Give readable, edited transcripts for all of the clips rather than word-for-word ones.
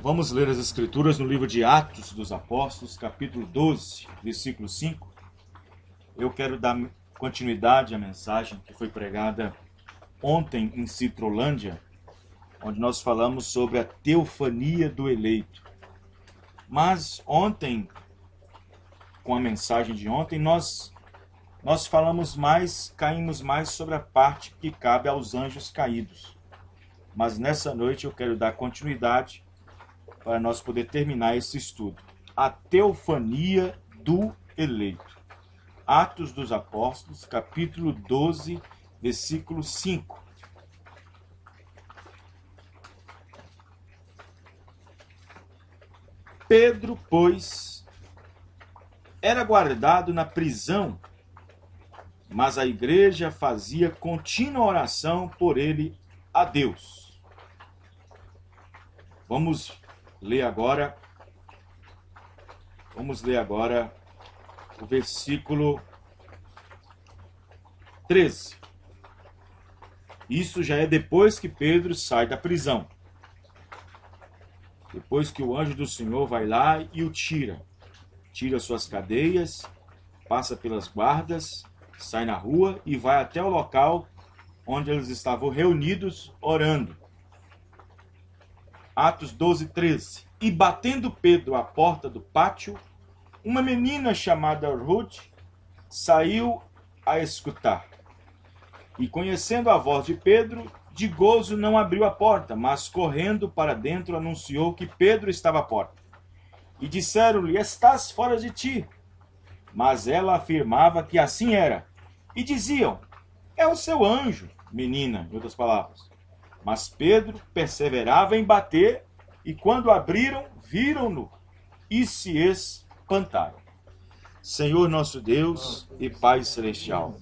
Vamos ler as Escrituras no livro de Atos dos Apóstolos, capítulo 12, versículo 5. Eu quero dar continuidade à mensagem que foi pregada ontem em Citrolândia, onde nós falamos sobre a teofania do eleito. Mas ontem, com a mensagem de ontem, nós falamos mais, caímos mais sobre a parte que cabe aos anjos caídos. Mas nessa noite eu quero dar continuidade para nós poder terminar esse estudo. A teofania do eleito. Atos dos Apóstolos, capítulo 12, versículo 5. Pedro, pois, era guardado na prisão, mas a igreja fazia contínua oração por ele a Deus. Vamos ler agora o versículo 13. Isso já é depois que Pedro sai da prisão. Depois que o anjo do Senhor vai lá e o tira suas cadeias, passa pelas guardas, sai na rua e vai até o local onde eles estavam reunidos orando. Atos 12, 13. E batendo Pedro à porta do pátio, uma menina chamada Ruth saiu a escutar. E conhecendo a voz de Pedro, de gozo não abriu a porta, mas correndo para dentro anunciou que Pedro estava à porta. E disseram-lhe: estás fora de ti. Mas ela afirmava que assim era. E diziam: é o seu anjo, menina, em outras palavras. Mas Pedro perseverava em bater, e quando abriram, viram-no e se espantaram. Senhor nosso Deus e Pai Celestial,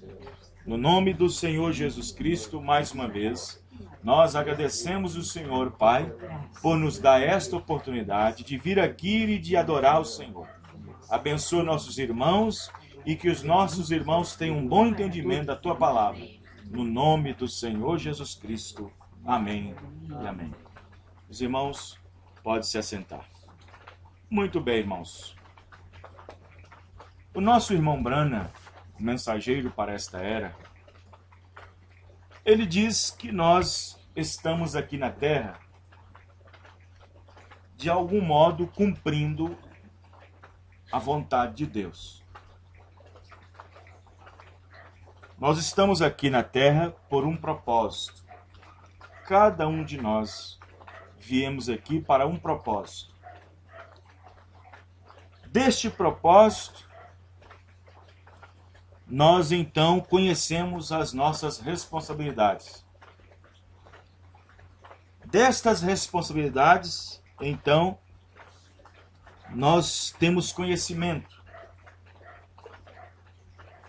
no nome do Senhor Jesus Cristo, mais uma vez, nós agradecemos o Senhor, Pai, por nos dar esta oportunidade de vir aqui e de adorar o Senhor. Abençoa nossos irmãos e que os nossos irmãos tenham um bom entendimento da Tua palavra. No nome do Senhor Jesus Cristo. Amém e amém. Os irmãos, podem se assentar. Muito bem, irmãos. O nosso irmão Branham, mensageiro para esta era, ele diz que nós estamos aqui na Terra, de algum modo, cumprindo a vontade de Deus. Nós estamos aqui na Terra por um propósito. Cada um de nós viemos aqui para um propósito. Deste propósito, nós então conhecemos as nossas responsabilidades. Destas responsabilidades, então, nós temos conhecimento.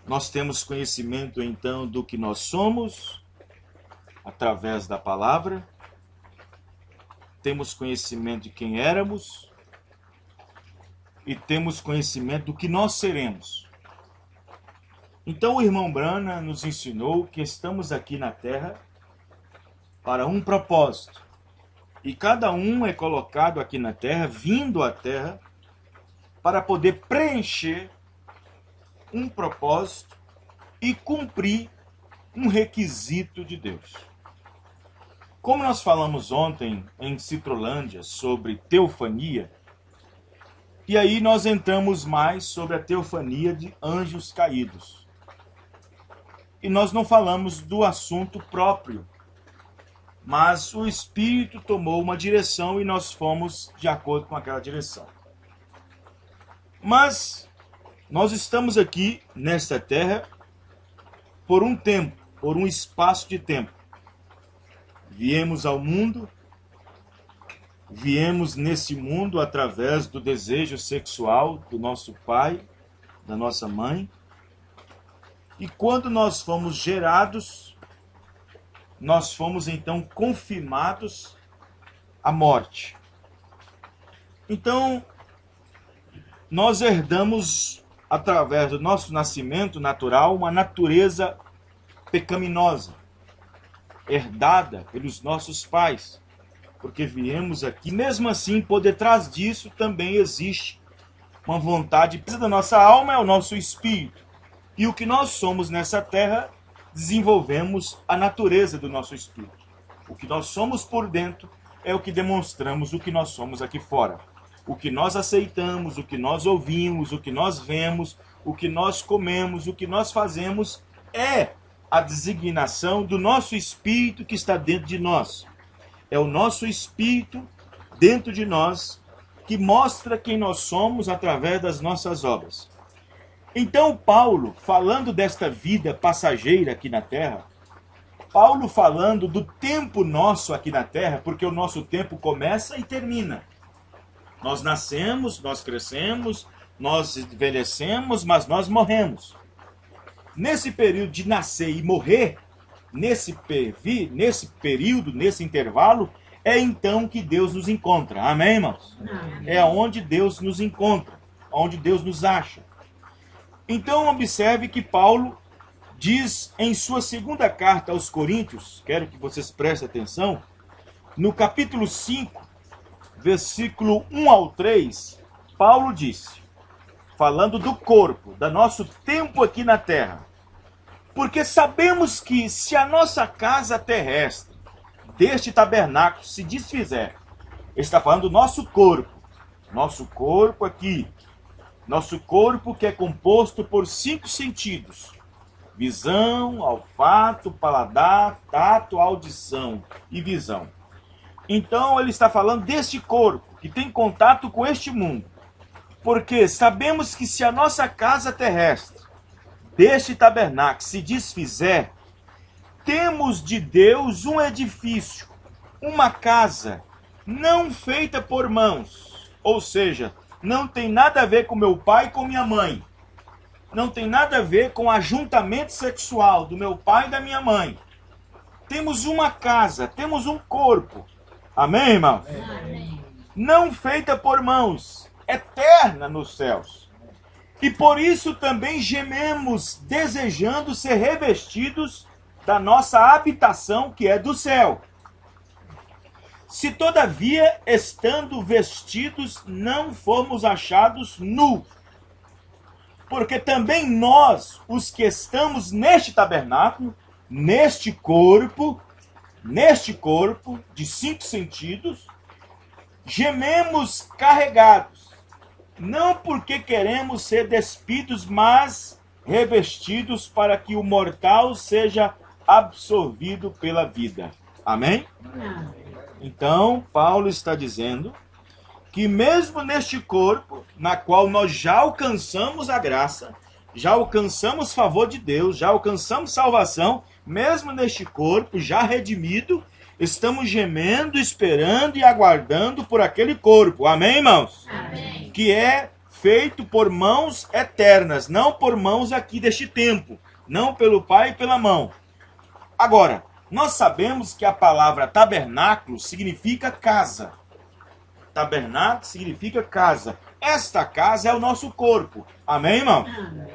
Nós temos conhecimento, então, do que nós somos, através da palavra. Temos conhecimento de quem éramos e temos conhecimento do que nós seremos. Então o irmão Branham nos ensinou que estamos aqui na Terra para um propósito. E cada um é colocado aqui na Terra, vindo à Terra, para poder preencher um propósito e cumprir um requisito de Deus. Como nós falamos ontem em Citrolândia sobre teofania, e aí nós entramos mais sobre a teofania de anjos caídos. E nós não falamos do assunto próprio, mas o Espírito tomou uma direção e nós fomos de acordo com aquela direção. Mas nós estamos aqui nesta terra por um tempo, por um espaço de tempo. Viemos ao mundo, viemos nesse mundo através do desejo sexual do nosso pai, da nossa mãe. E quando nós fomos gerados, nós fomos então confirmados à morte. Então, nós herdamos, através do nosso nascimento natural, uma natureza pecaminosa, herdada pelos nossos pais. porque viemos aqui. Mesmo assim, por detrás disso também existe uma vontade. Da nossa alma é o nosso espírito. E o que nós somos nessa terra, desenvolvemos a natureza do nosso espírito. O que nós somos por dentro é o que demonstramos o que nós somos aqui fora. O que nós aceitamos, o que nós ouvimos, o que nós vemos, o que nós comemos, o que nós fazemos é a designação do nosso espírito que está dentro de nós. É o nosso espírito dentro de nós que mostra quem nós somos através das nossas obras. Então, Paulo, falando desta vida passageira aqui na terra, Paulo falando do tempo nosso aqui na terra, porque o nosso tempo começa e termina. Nós nascemos, nós crescemos, nós envelhecemos, mas nós morremos. Nesse período de nascer e morrer, nesse período, nesse intervalo, é então que Deus nos encontra. Amém, irmãos? Amém. É onde Deus nos encontra, onde Deus nos acha. Então, observe que Paulo diz em sua segunda carta aos Coríntios, quero que vocês prestem atenção, no capítulo 5, versículo 1 ao 3, Paulo disse, falando do corpo, do nosso tempo aqui na terra, porque sabemos que se a nossa casa terrestre, deste tabernáculo, se desfizer, ele está falando do nosso corpo aqui, nosso corpo que é composto por 5 sentidos, visão, olfato, paladar, tato, audição e visão. Então ele está falando deste corpo, que tem contato com este mundo. Porque sabemos que se a nossa casa terrestre, deste tabernáculo, se desfizer, temos de Deus um edifício, uma casa, não feita por mãos. Ou seja, não tem nada a ver com meu pai e com minha mãe. Não tem nada a ver com o ajuntamento sexual do meu pai e da minha mãe. Temos uma casa, temos um corpo. Amém, irmãos? Amém. Não feita por mãos, eterna nos céus. E por isso também gememos, desejando ser revestidos da nossa habitação, que é do céu. Se todavia, estando vestidos, não fomos achados nus. Porque também nós, os que estamos neste tabernáculo, neste corpo de 5 sentidos, gememos carregados, não porque queremos ser despidos, mas revestidos para que o mortal seja absorvido pela vida. Amém? Então, Paulo está dizendo que mesmo neste corpo, na qual nós já alcançamos a graça, já alcançamos favor de Deus, já alcançamos salvação, mesmo neste corpo já redimido, estamos gemendo, esperando e aguardando por aquele corpo. Amém, irmãos? Amém. Que é feito por mãos eternas, não por mãos aqui deste tempo, não pelo Pai e pela mão. Agora, nós sabemos que a palavra tabernáculo significa casa. Tabernáculo significa casa. Esta casa é o nosso corpo. Amém, irmão? Amém.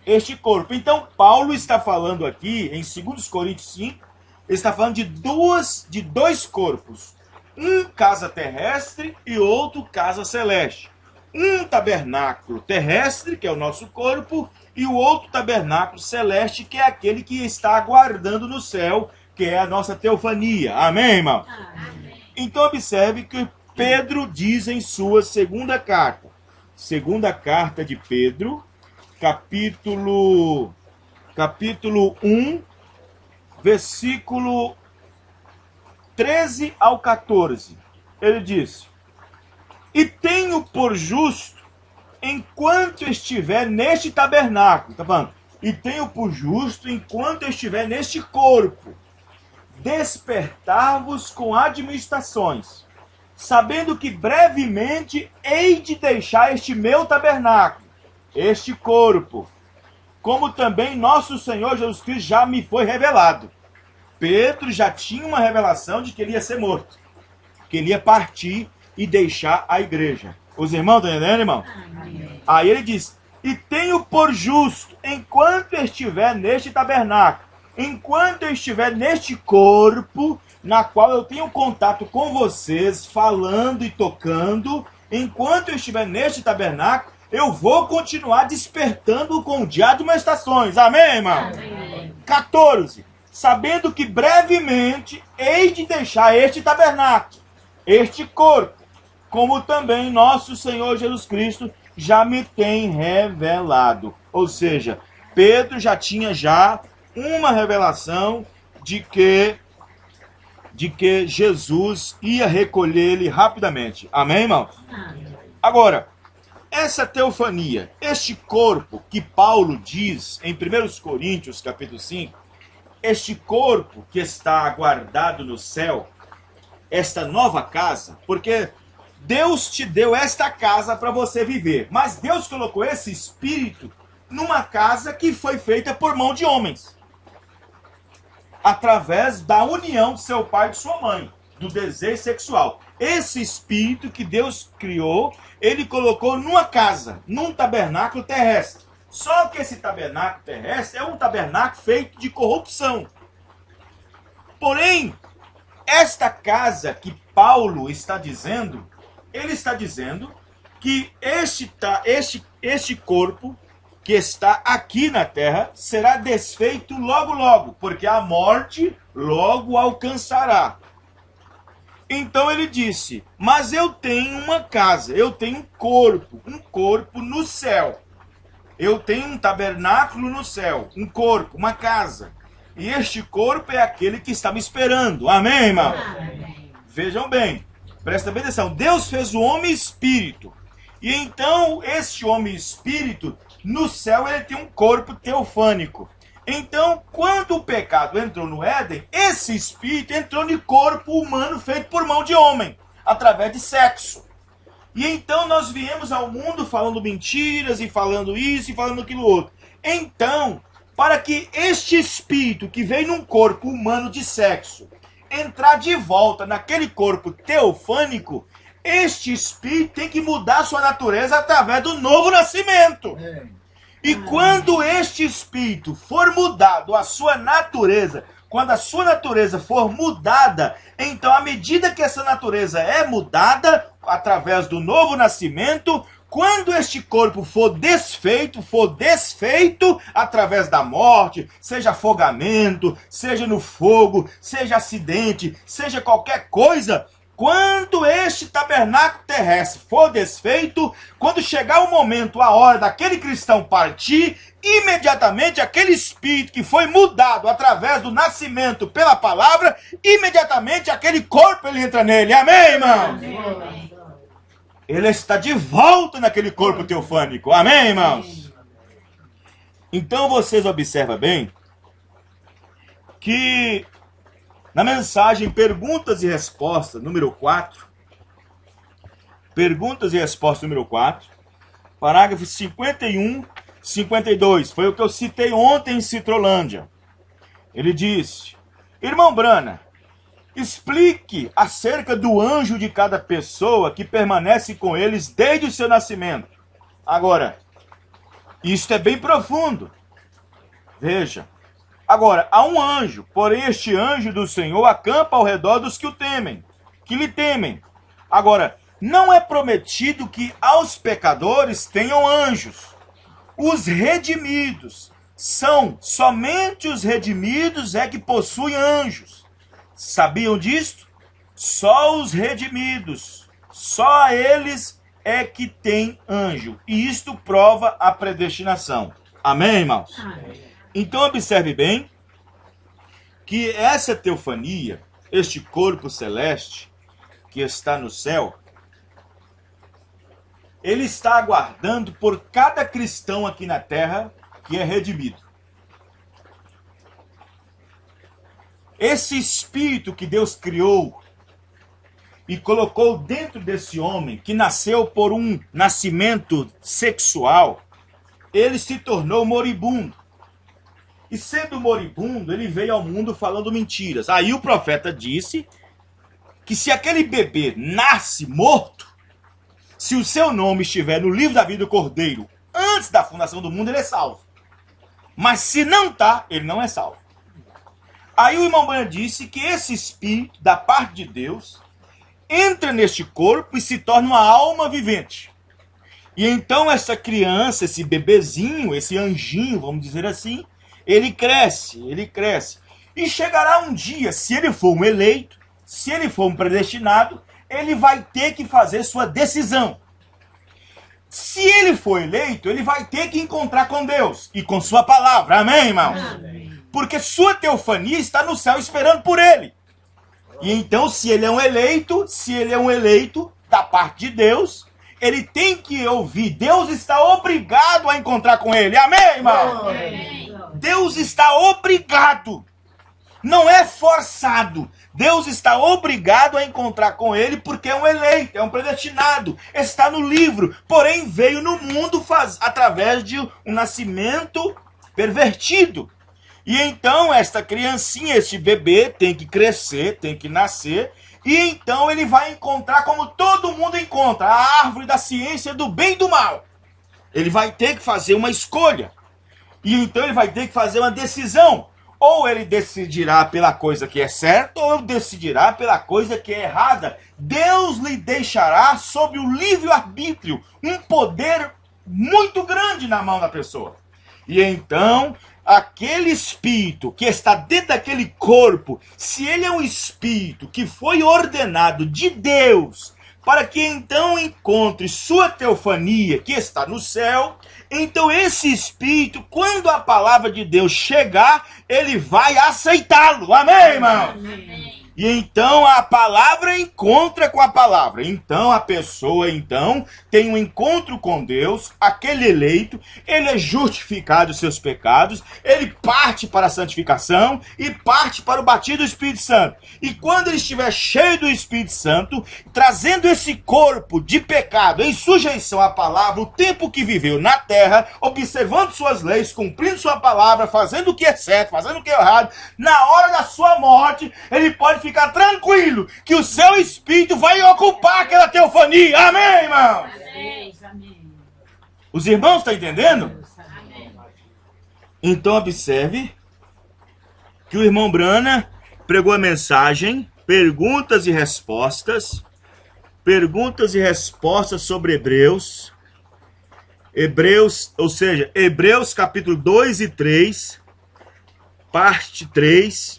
Este corpo. Então, Paulo está falando aqui, em 2 Coríntios 5, ele está falando de dois corpos. Um casa terrestre e outro casa celeste. Um tabernáculo terrestre, que é o nosso corpo, e o outro tabernáculo celeste, que é aquele que está aguardando no céu, que é a nossa teofania. Amém, irmão? Amém. Então, observe que Pedro diz em sua segunda carta. Segunda carta de Pedro, capítulo 1, versículo 13 ao 14. Ele diz: e tenho por justo, enquanto estiver neste tabernáculo, tá falando? E tenho por justo, enquanto estiver neste corpo, despertar-vos com admoestações, sabendo que brevemente hei de deixar este meu tabernáculo, este corpo, como também nosso Senhor Jesus Cristo já me foi revelado. Pedro já tinha uma revelação de que ele ia ser morto, que ele ia partir e deixar a igreja. Os irmãos estão entendendo, irmão? Amém. Aí ele diz: e tenho por justo, enquanto estiver neste tabernáculo, enquanto eu estiver neste corpo, na qual eu tenho contato com vocês, falando e tocando. Enquanto eu estiver neste tabernáculo, eu vou continuar despertando com de admoestações. Amém, irmão? Amém. 14. Sabendo que brevemente hei de deixar este tabernáculo, este corpo, como também nosso Senhor Jesus Cristo já me tem revelado. Ou seja, Pedro já tinha uma revelação de que Jesus ia recolher ele rapidamente. Amém, irmão? Agora, essa teofania, este corpo que Paulo diz em 1 Coríntios capítulo 5, este corpo que está guardado no céu, esta nova casa, porque Deus te deu esta casa para você viver, mas Deus colocou esse espírito numa casa que foi feita por mão de homens, através da união de seu pai e de sua mãe, do desejo sexual. Esse espírito que Deus criou, ele colocou numa casa, num tabernáculo terrestre. Só que esse tabernáculo terrestre é um tabernáculo feito de corrupção. Porém, esta casa que Paulo está dizendo, ele está dizendo que este corpo que está aqui na terra será desfeito logo logo, porque a morte logo alcançará. Então ele disse, mas eu tenho uma casa, eu tenho um corpo no céu. Eu tenho um tabernáculo no céu, um corpo, uma casa. E este corpo é aquele que está me esperando. Amém, irmão? Amém. Vejam bem, presta bem atenção. Deus fez o homem espírito. E então, este homem espírito, no céu, ele tem um corpo teofânico. Então, quando o pecado entrou no Éden, esse espírito entrou no corpo humano feito por mão de homem, através de sexo. E então nós viemos ao mundo falando mentiras, e falando isso, e falando aquilo outro. Então, para que este espírito que veio num corpo humano de sexo, entrar de volta naquele corpo teofânico, este espírito tem que mudar sua natureza através do novo nascimento. E quando este espírito for mudado, a sua natureza, quando a sua natureza for mudada, então à medida que essa natureza é mudada, através do novo nascimento, quando este corpo for desfeito através da morte, seja afogamento, seja no fogo, seja acidente, seja qualquer coisa, quando este tabernáculo terrestre for desfeito, quando chegar o momento, a hora daquele cristão partir, imediatamente aquele espírito que foi mudado através do nascimento pela palavra, imediatamente aquele corpo ele entra nele. Amém, irmão? Amém. Ele está de volta naquele corpo teofânico. Amém, irmãos? Então vocês observam bem que na mensagem Perguntas e Respostas, número 4, Perguntas e Respostas, número 4, parágrafos 51, 52, foi o que eu citei ontem em Citrolândia. Ele disse, irmão Brana, explique acerca do anjo de cada pessoa que permanece com eles desde o seu nascimento. Agora, isto é bem profundo. Veja. Agora, há um anjo, porém este anjo do Senhor acampa ao redor dos que o temem, que lhe temem. Agora, não é prometido que aos pecadores tenham anjos. Os redimidos são somente os redimidos é que possuem anjos. Sabiam disto? Só os redimidos, só eles é que têm anjo. E isto prova a predestinação. Amém, irmãos? Amém. Então observe bem que essa teofania, este corpo celeste que está no céu, ele está aguardando por cada cristão aqui na terra que é redimido. Esse espírito que Deus criou e colocou dentro desse homem, que nasceu por um nascimento sexual, ele se tornou moribundo. E sendo moribundo, ele veio ao mundo falando mentiras. Aí o profeta disse que se aquele bebê nasce morto, se o seu nome estiver no livro da vida do Cordeiro, antes da fundação do mundo, ele é salvo. Mas se não está, ele não é salvo. Aí o irmão Branham disse que esse espírito, da parte de Deus, entra neste corpo e se torna uma alma vivente. E então essa criança, esse bebezinho, esse anjinho, vamos dizer assim, ele cresce. E chegará um dia, se ele for um eleito, se ele for um predestinado, ele vai ter que fazer sua decisão. Se ele for eleito, ele vai ter que encontrar com Deus e com sua palavra. Amém, irmãos? Amém. Porque sua teofania está no céu esperando por ele. E então, se ele é um eleito da parte de Deus, ele tem que ouvir. Deus está obrigado a encontrar com ele. Amém, irmão? Amém. Deus está obrigado. Não é forçado. Deus está obrigado a encontrar com ele porque é um eleito, é um predestinado. Está no livro. Porém, veio no mundo através de um nascimento pervertido. E então, esta criancinha, este bebê, tem que crescer, tem que nascer. E então ele vai encontrar como todo mundo encontra, a árvore da ciência do bem e do mal. Ele vai ter que fazer uma escolha. E então ele vai ter que fazer uma decisão. Ou ele decidirá pela coisa que é certa, ou ele decidirá pela coisa que é errada. Deus lhe deixará sob o livre-arbítrio um poder muito grande na mão da pessoa. E então, aquele espírito que está dentro daquele corpo, se ele é um espírito que foi ordenado de Deus, para que então encontre sua teofania que está no céu, então esse espírito, quando a palavra de Deus chegar, ele vai aceitá-lo. Amém, irmão? Amém. E então a palavra encontra com a palavra. Então a pessoa tem um encontro com Deus, aquele eleito, ele é justificado dos seus pecados, ele parte para a santificação e parte para o batismo do Espírito Santo. E quando ele estiver cheio do Espírito Santo, trazendo esse corpo de pecado em sujeição à palavra, o tempo que viveu na terra, observando suas leis, cumprindo sua palavra, fazendo o que é certo, fazendo o que é errado, na hora da sua morte, ele pode ficar tranquilo que o seu espírito vai ocupar aquela teofania. Amém, irmão? Amém. Os irmãos estão entendendo? Amém. Então observe que o irmão Branham pregou a mensagem, perguntas e respostas sobre Hebreus, Hebreus capítulo 2 e 3, parte 3,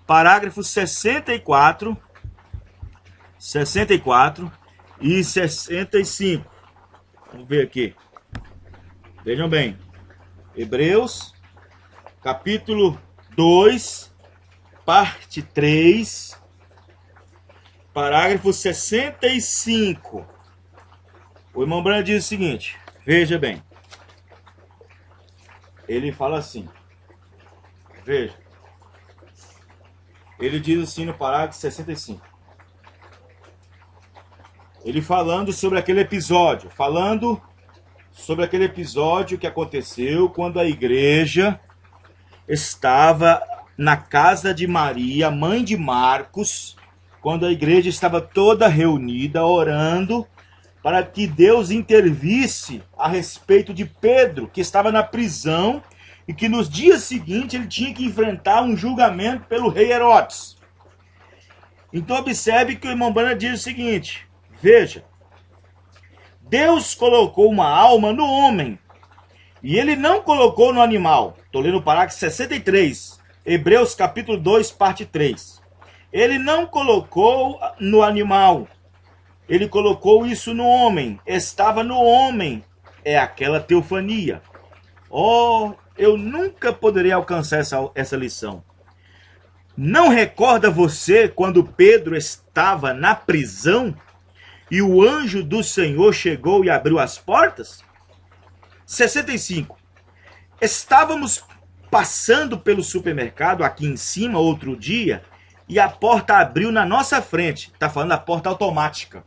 parágrafos 64 e 65. Vamos ver aqui. Vejam bem. Hebreus, capítulo 2, parte 3, parágrafo 65. O irmão Branham diz o seguinte, veja bem. Ele fala assim. Veja. Ele diz assim no parágrafo 65. Ele falando sobre aquele episódio que aconteceu quando a igreja estava na casa de Maria, mãe de Marcos, quando a igreja estava toda reunida, orando, para que Deus intervisse a respeito de Pedro, que estava na prisão, e que nos dias seguintes ele tinha que enfrentar um julgamento pelo rei Herodes. Então observe que o irmão Branham diz o seguinte, veja, Deus colocou uma alma no homem, e ele não colocou no animal. Estou lendo o parágrafo 63, Hebreus capítulo 2, parte 3. Ele não colocou no animal, ele colocou isso no homem, estava no homem, é aquela teofania. Eu nunca poderia alcançar essa lição. Não recorda você quando Pedro estava na prisão e o anjo do Senhor chegou e abriu as portas? 65. Estávamos passando pelo supermercado aqui em cima outro dia e a porta abriu na nossa frente. Está falando da porta automática.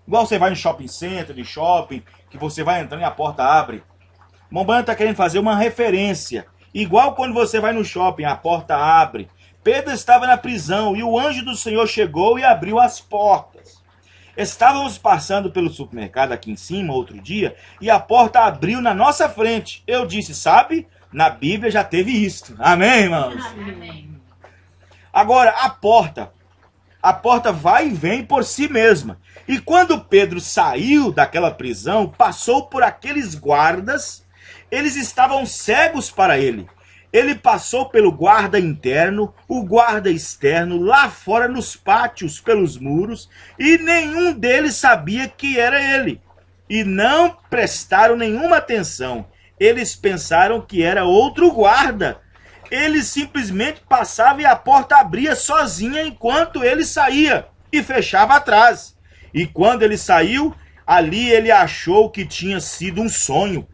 Igual você vai no shopping center, de shopping, que você vai entrando e a porta abre. O Branham está querendo fazer uma referência. Igual quando você vai no shopping, a porta abre. Pedro estava na prisão e o anjo do Senhor chegou e abriu as portas. Estávamos passando pelo supermercado aqui em cima outro dia e a porta abriu na nossa frente. Eu disse, sabe, na Bíblia já teve isto. Amém, irmãos? Amém. Agora, a porta vai e vem por si mesma. E quando Pedro saiu daquela prisão, passou por aqueles guardas, eles estavam cegos para ele. Ele passou pelo guarda interno, o guarda externo, lá fora nos pátios, pelos muros, e nenhum deles sabia que era ele. E não prestaram nenhuma atenção. Eles pensaram que era outro guarda. Ele simplesmente passava e a porta abria sozinha enquanto ele saía e fechava atrás. E quando ele saiu, ali ele achou que tinha sido um sonho.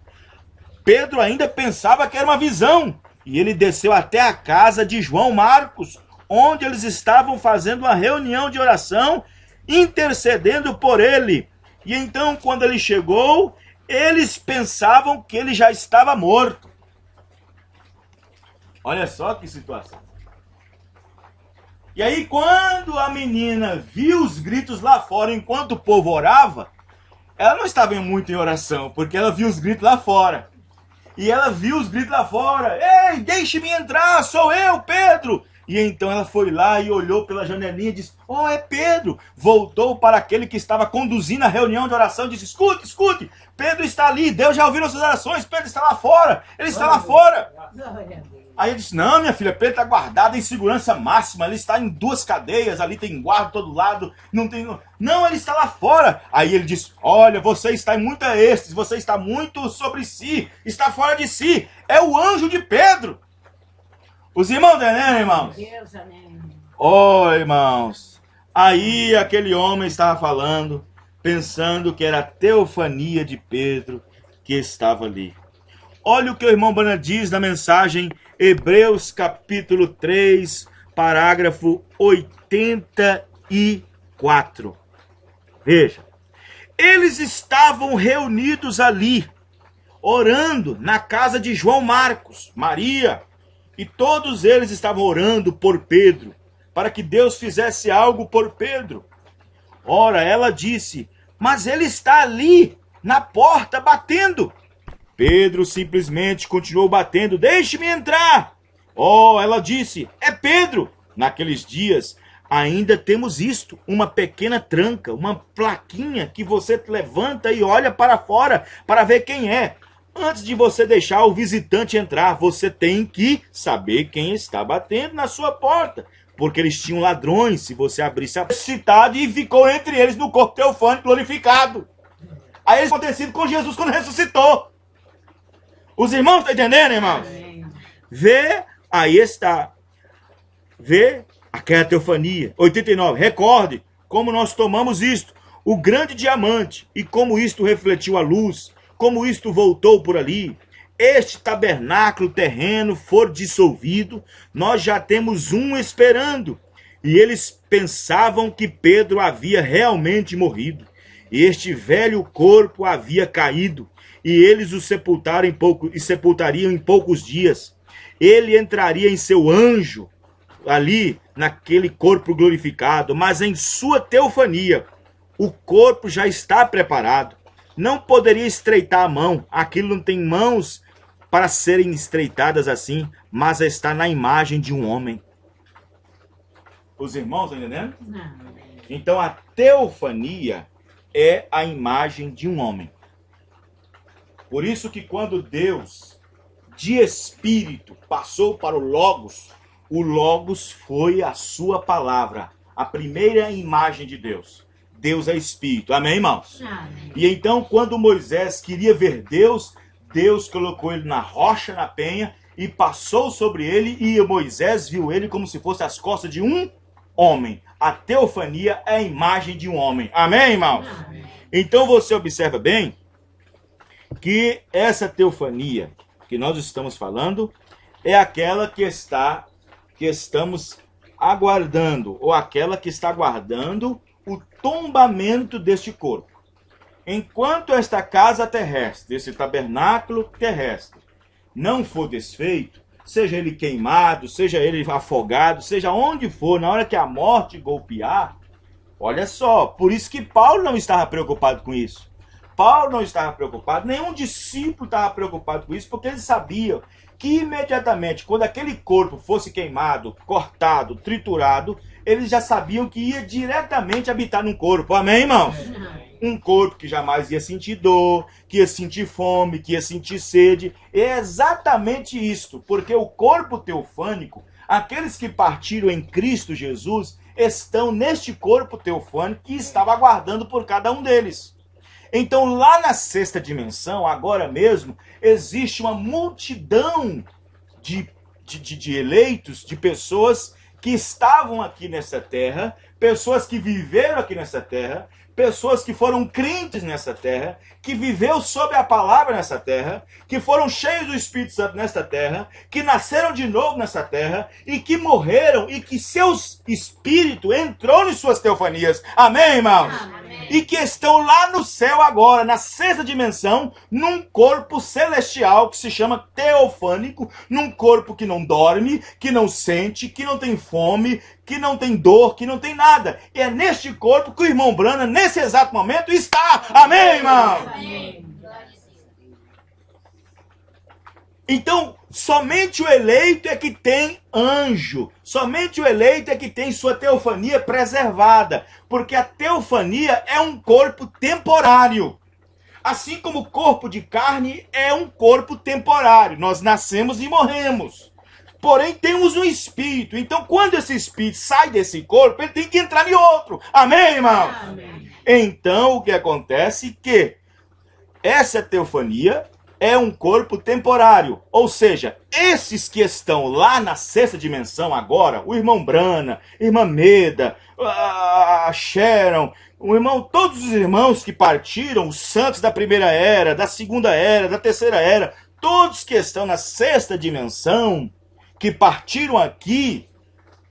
Pedro ainda pensava que era uma visão. E ele desceu até a casa de João Marcos, onde eles estavam fazendo uma reunião de oração, intercedendo por ele. E então, quando ele chegou, eles pensavam que ele já estava morto. Olha só que situação. E aí, quando a menina viu os gritos lá fora, enquanto o povo orava, ela não estava muito em oração, porque ela viu os gritos lá fora. E ela viu os gritos lá fora. Ei, deixe-me entrar, sou eu, Pedro. E então ela foi lá e olhou pela janelinha e disse, oh, é Pedro. Voltou para aquele que estava conduzindo a reunião de oração e disse, escute, escute, Pedro está ali, Deus já ouviu nossas orações, Pedro está lá fora, ele está lá fora. Aí ele disse, não, minha filha, Pedro está guardado em segurança máxima, ele está em 2 cadeias, ali tem guarda de todo lado, não tem... Não, ele está lá fora. Aí ele disse, olha, você está em muito êxtase, você está muito sobre si, está fora de si, é o anjo de Pedro. Os irmãos, né, irmãos? Deus, amém. Oh, irmãos, aí aquele homem estava falando, pensando que era a teofania de Pedro que estava ali. Olha o que o irmão Bana diz na mensagem Hebreus capítulo 3, parágrafo 84. Veja, eles estavam reunidos ali, orando na casa de João Marcos, Maria, e todos eles estavam orando por Pedro, para que Deus fizesse algo por Pedro. Ora, ela disse, mas ele está ali, na porta, batendo. Pedro simplesmente continuou batendo, deixe-me entrar. Oh, ela disse, é Pedro. Naqueles dias, ainda temos isto, uma pequena tranca, uma plaquinha que você levanta e olha para fora para ver quem é. Antes de você deixar o visitante entrar, você tem que saber quem está batendo na sua porta. Porque eles tinham ladrões, se você abrisse a cidade e ficou entre eles no corpo teofânico glorificado. Aí isso acontecido com Jesus quando ressuscitou. Os irmãos estão entendendo, irmãos? Vê, aí está. Vê aquela teofania. 89, recorde como nós tomamos isto, o grande diamante, e como isto refletiu a luz, como isto voltou por ali. Este tabernáculo terreno for dissolvido, nós já temos um esperando. E eles pensavam que Pedro havia realmente morrido. E este velho corpo havia caído. E eles o sepultariam em poucos dias. Ele entraria em seu anjo, ali, naquele corpo glorificado, mas em sua teofania. O corpo já está preparado. Não poderia estreitar a mão. Aquilo não tem mãos para serem estreitadas assim, mas está na imagem de um homem. Os irmãos estão entendendo? Não. Então a teofania é a imagem de um homem. Por isso que quando Deus, de espírito, passou para o Logos foi a sua palavra, a primeira imagem de Deus. Deus é espírito. Amém, irmãos? Amém. E então, quando Moisés queria ver Deus, Deus colocou ele na rocha, na penha, e passou sobre ele, e Moisés viu ele como se fosse as costas de um homem. A teofania é a imagem de um homem. Amém, irmãos? Amém. Então você observa bem que essa teofania que nós estamos falando é aquela que estamos aguardando, ou aquela que está aguardando o tombamento deste corpo. Enquanto esta casa terrestre, esse tabernáculo terrestre, não for desfeito, seja ele queimado, seja ele afogado, seja onde for, na hora que a morte golpear, olha só, por isso que Paulo não estava preocupado com isso. Paulo não estava preocupado, nenhum discípulo estava preocupado com isso, porque eles sabiam que imediatamente, quando aquele corpo fosse queimado, cortado, triturado, eles já sabiam que ia diretamente habitar num corpo. Amém, irmãos? Um corpo que jamais ia sentir dor, que ia sentir fome, que ia sentir sede. É exatamente isto, porque o corpo teofânico, aqueles que partiram em Cristo Jesus, estão neste corpo teofânico que estava aguardando por cada um deles. Então, lá na sexta dimensão, agora mesmo, existe uma multidão de eleitos, de pessoas que estavam aqui nessa terra, pessoas que viveram aqui nessa terra, pessoas que foram crentes nessa terra, que viveu sob a palavra nessa terra, que foram cheios do Espírito Santo nessa terra, que nasceram de novo nessa terra e que morreram e que seu espírito entrou em suas teofanias. Amém, irmãos? Amém. E que estão lá no céu agora, na sexta dimensão, num corpo celestial que se chama teofânico, num corpo que não dorme, que não sente, que não tem fome, que não tem dor, que não tem nada. E é neste corpo que o irmão Branham, nesse exato momento, está. Amém, irmão? Amém. Então, somente o eleito é que tem anjo. Somente o eleito é que tem sua teofania preservada. Porque a teofania é um corpo temporário. Assim como o corpo de carne é um corpo temporário. Nós nascemos e morremos. Porém, temos um espírito. Então, quando esse espírito sai desse corpo, ele tem que entrar em outro. Amém, irmão? Amém. Então, o que acontece é que essa teofania é um corpo temporário. Ou seja, esses que estão lá na sexta dimensão agora, o irmão Brana, irmã Meda, a Sharon, o irmão, todos os irmãos que partiram, os santos da primeira era, da segunda era, da terceira era, todos que estão na sexta dimensão, que partiram aqui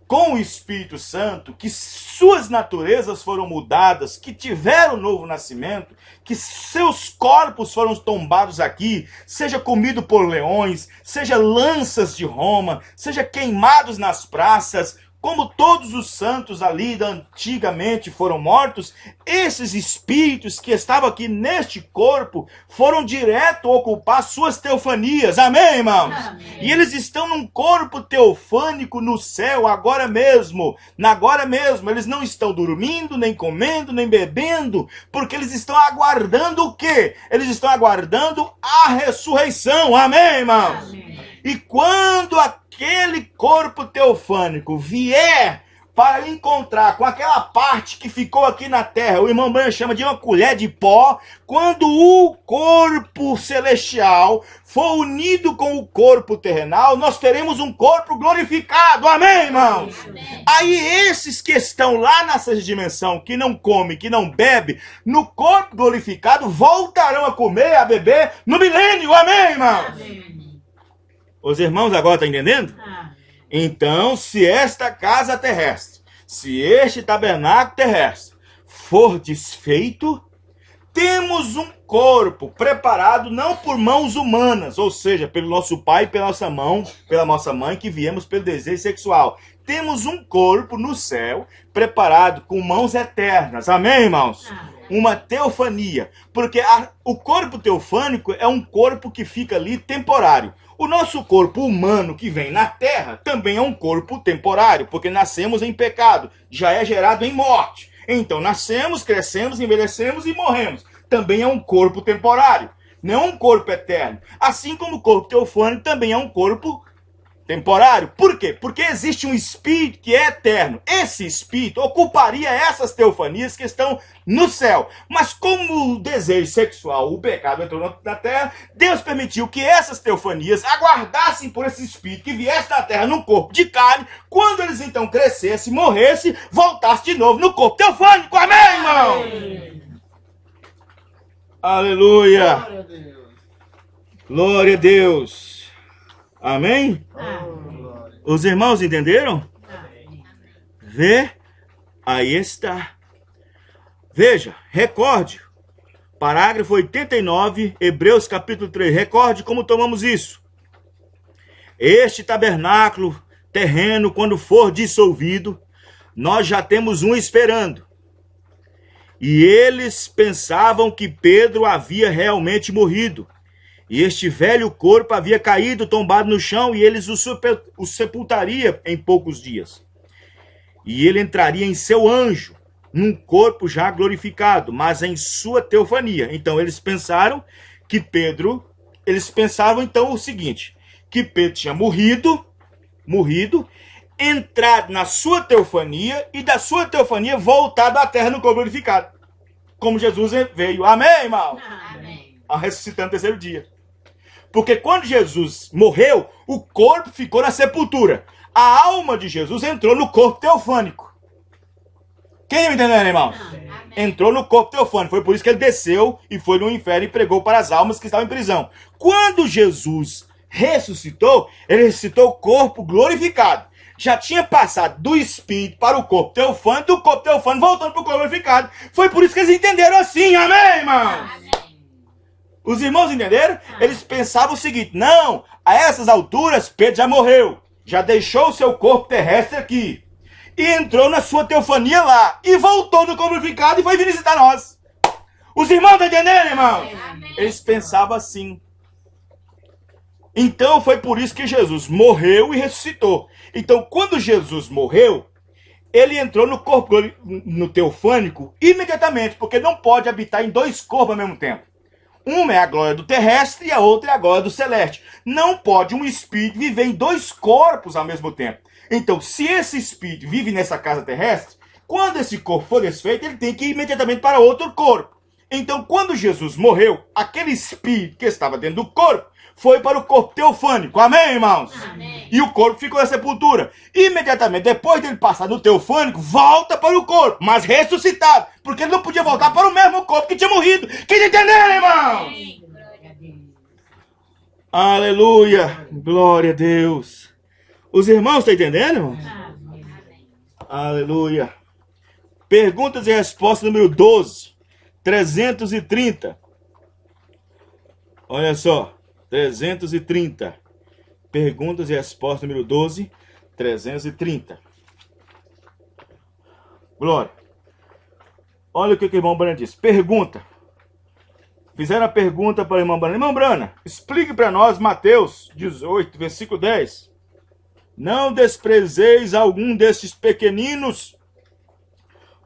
com o Espírito Santo, que suas naturezas foram mudadas, que tiveram novo nascimento, que seus corpos foram tombados aqui, seja comido por leões, seja lanças de Roma, seja queimados nas praças, como todos os santos ali antigamente foram mortos, esses espíritos que estavam aqui neste corpo foram direto ocupar suas teofanias. Amém, irmãos? Amém. E eles estão num corpo teofânico no céu agora mesmo. Agora mesmo. Eles não estão dormindo, nem comendo, nem bebendo, porque eles estão aguardando o quê? Eles estão aguardando a ressurreição. Amém, irmãos? Amém. E quando aquele corpo teofânico vier para encontrar com aquela parte que ficou aqui na terra, o irmão Branham chama de uma colher de pó, quando o corpo celestial for unido com o corpo terrenal, nós teremos um corpo glorificado. Amém, irmãos? Amém. Aí esses que estão lá nessa dimensão, que não come, que não bebe, no corpo glorificado, voltarão a comer, a beber no milênio. Amém, irmãos? Amém. Os irmãos agora estão entendendo? Então, se esta casa terrestre, se este tabernáculo terrestre for desfeito, temos um corpo preparado não por mãos humanas, ou seja, pelo nosso pai e pela nossa mãe que viemos pelo desejo sexual. Temos um corpo no céu preparado com mãos eternas. Amém, irmãos? Uma teofania. Porque o corpo teofânico é um corpo que fica ali temporário. O nosso corpo humano que vem na terra também é um corpo temporário, porque nascemos em pecado, já é gerado em morte. Então nascemos, crescemos, envelhecemos e morremos. Também é um corpo temporário, não é um corpo eterno. Assim como o corpo teofânico também é um corpo temporário. Por quê? Porque existe um espírito que é eterno. Esse espírito ocuparia essas teofanias que estão no céu. Mas como o desejo sexual, o pecado entrou na terra, Deus permitiu que essas teofanias aguardassem por esse espírito que viesse da terra num corpo de carne, quando eles então crescessem, morressem, voltassem de novo no corpo teofânico. Amém, irmão? Amém. Aleluia. Glória a Deus. Glória a Deus. Amém? Os irmãos entenderam? Vê? Aí está. Veja, recorde. Parágrafo 89, Hebreus capítulo 3. Recorde como tomamos isso. Este tabernáculo terreno, quando for dissolvido, nós já temos um esperando. E eles pensavam que Pedro havia realmente morrido. E este velho corpo havia caído, tombado no chão, e eles o sepultaria em poucos dias. E ele entraria em seu anjo, num corpo já glorificado, mas em sua teofania. Então eles pensavam então o seguinte, que Pedro tinha morrido, entrado na sua teofania e da sua teofania voltado à terra no corpo glorificado. Como Jesus veio. Amém, irmão? Amém. Ressuscitando no terceiro dia. Porque quando Jesus morreu, o corpo ficou na sepultura. A alma de Jesus entrou no corpo teofânico. Quem me entendeu, irmão? Entrou no corpo teofânico. Foi por isso que ele desceu e foi no inferno e pregou para as almas que estavam em prisão. Quando Jesus ressuscitou, ele ressuscitou o corpo glorificado. Já tinha passado do espírito para o corpo teofânico, do corpo teofânico voltando para o corpo glorificado. Foi por isso que eles entenderam assim, amém, irmão? Os irmãos entenderam? Eles pensavam o seguinte, não, a essas alturas Pedro já morreu, já deixou o seu corpo terrestre aqui, e entrou na sua teofania lá, e voltou no corpo glorificado e foi vir visitar nós. Os irmãos estão entendendo, irmão? Eles pensavam assim. Então foi por isso que Jesus morreu e ressuscitou. Então quando Jesus morreu, ele entrou no corpo no teofânico imediatamente, porque não pode habitar em dois corpos ao mesmo tempo. Uma é a glória do terrestre e a outra é a glória do celeste. Não pode um espírito viver em dois corpos ao mesmo tempo. Então, se esse espírito vive nessa casa terrestre, quando esse corpo for desfeito, ele tem que ir imediatamente para outro corpo. Então, quando Jesus morreu, aquele espírito que estava dentro do corpo foi para o corpo teofânico. Amém, irmãos? Amém. E o corpo ficou na sepultura. Imediatamente, depois dele passar do teofânico, volta para o corpo, mas ressuscitado. Porque ele não podia voltar para o mesmo corpo que tinha morrido. Quem entenderam, irmãos? Amém. Aleluia. Glória a Deus. Os irmãos estão entendendo, irmãos? Amém. Aleluia. Perguntas e respostas número 12. 330. Olha só. 330. Perguntas e respostas número 12, 330. Glória. Olha o que o irmão Brana disse. Pergunta. Fizeram a pergunta para o irmão Brana. Irmão Brana, explique para nós Mateus 18, versículo 10. Não desprezeis algum destes pequeninos,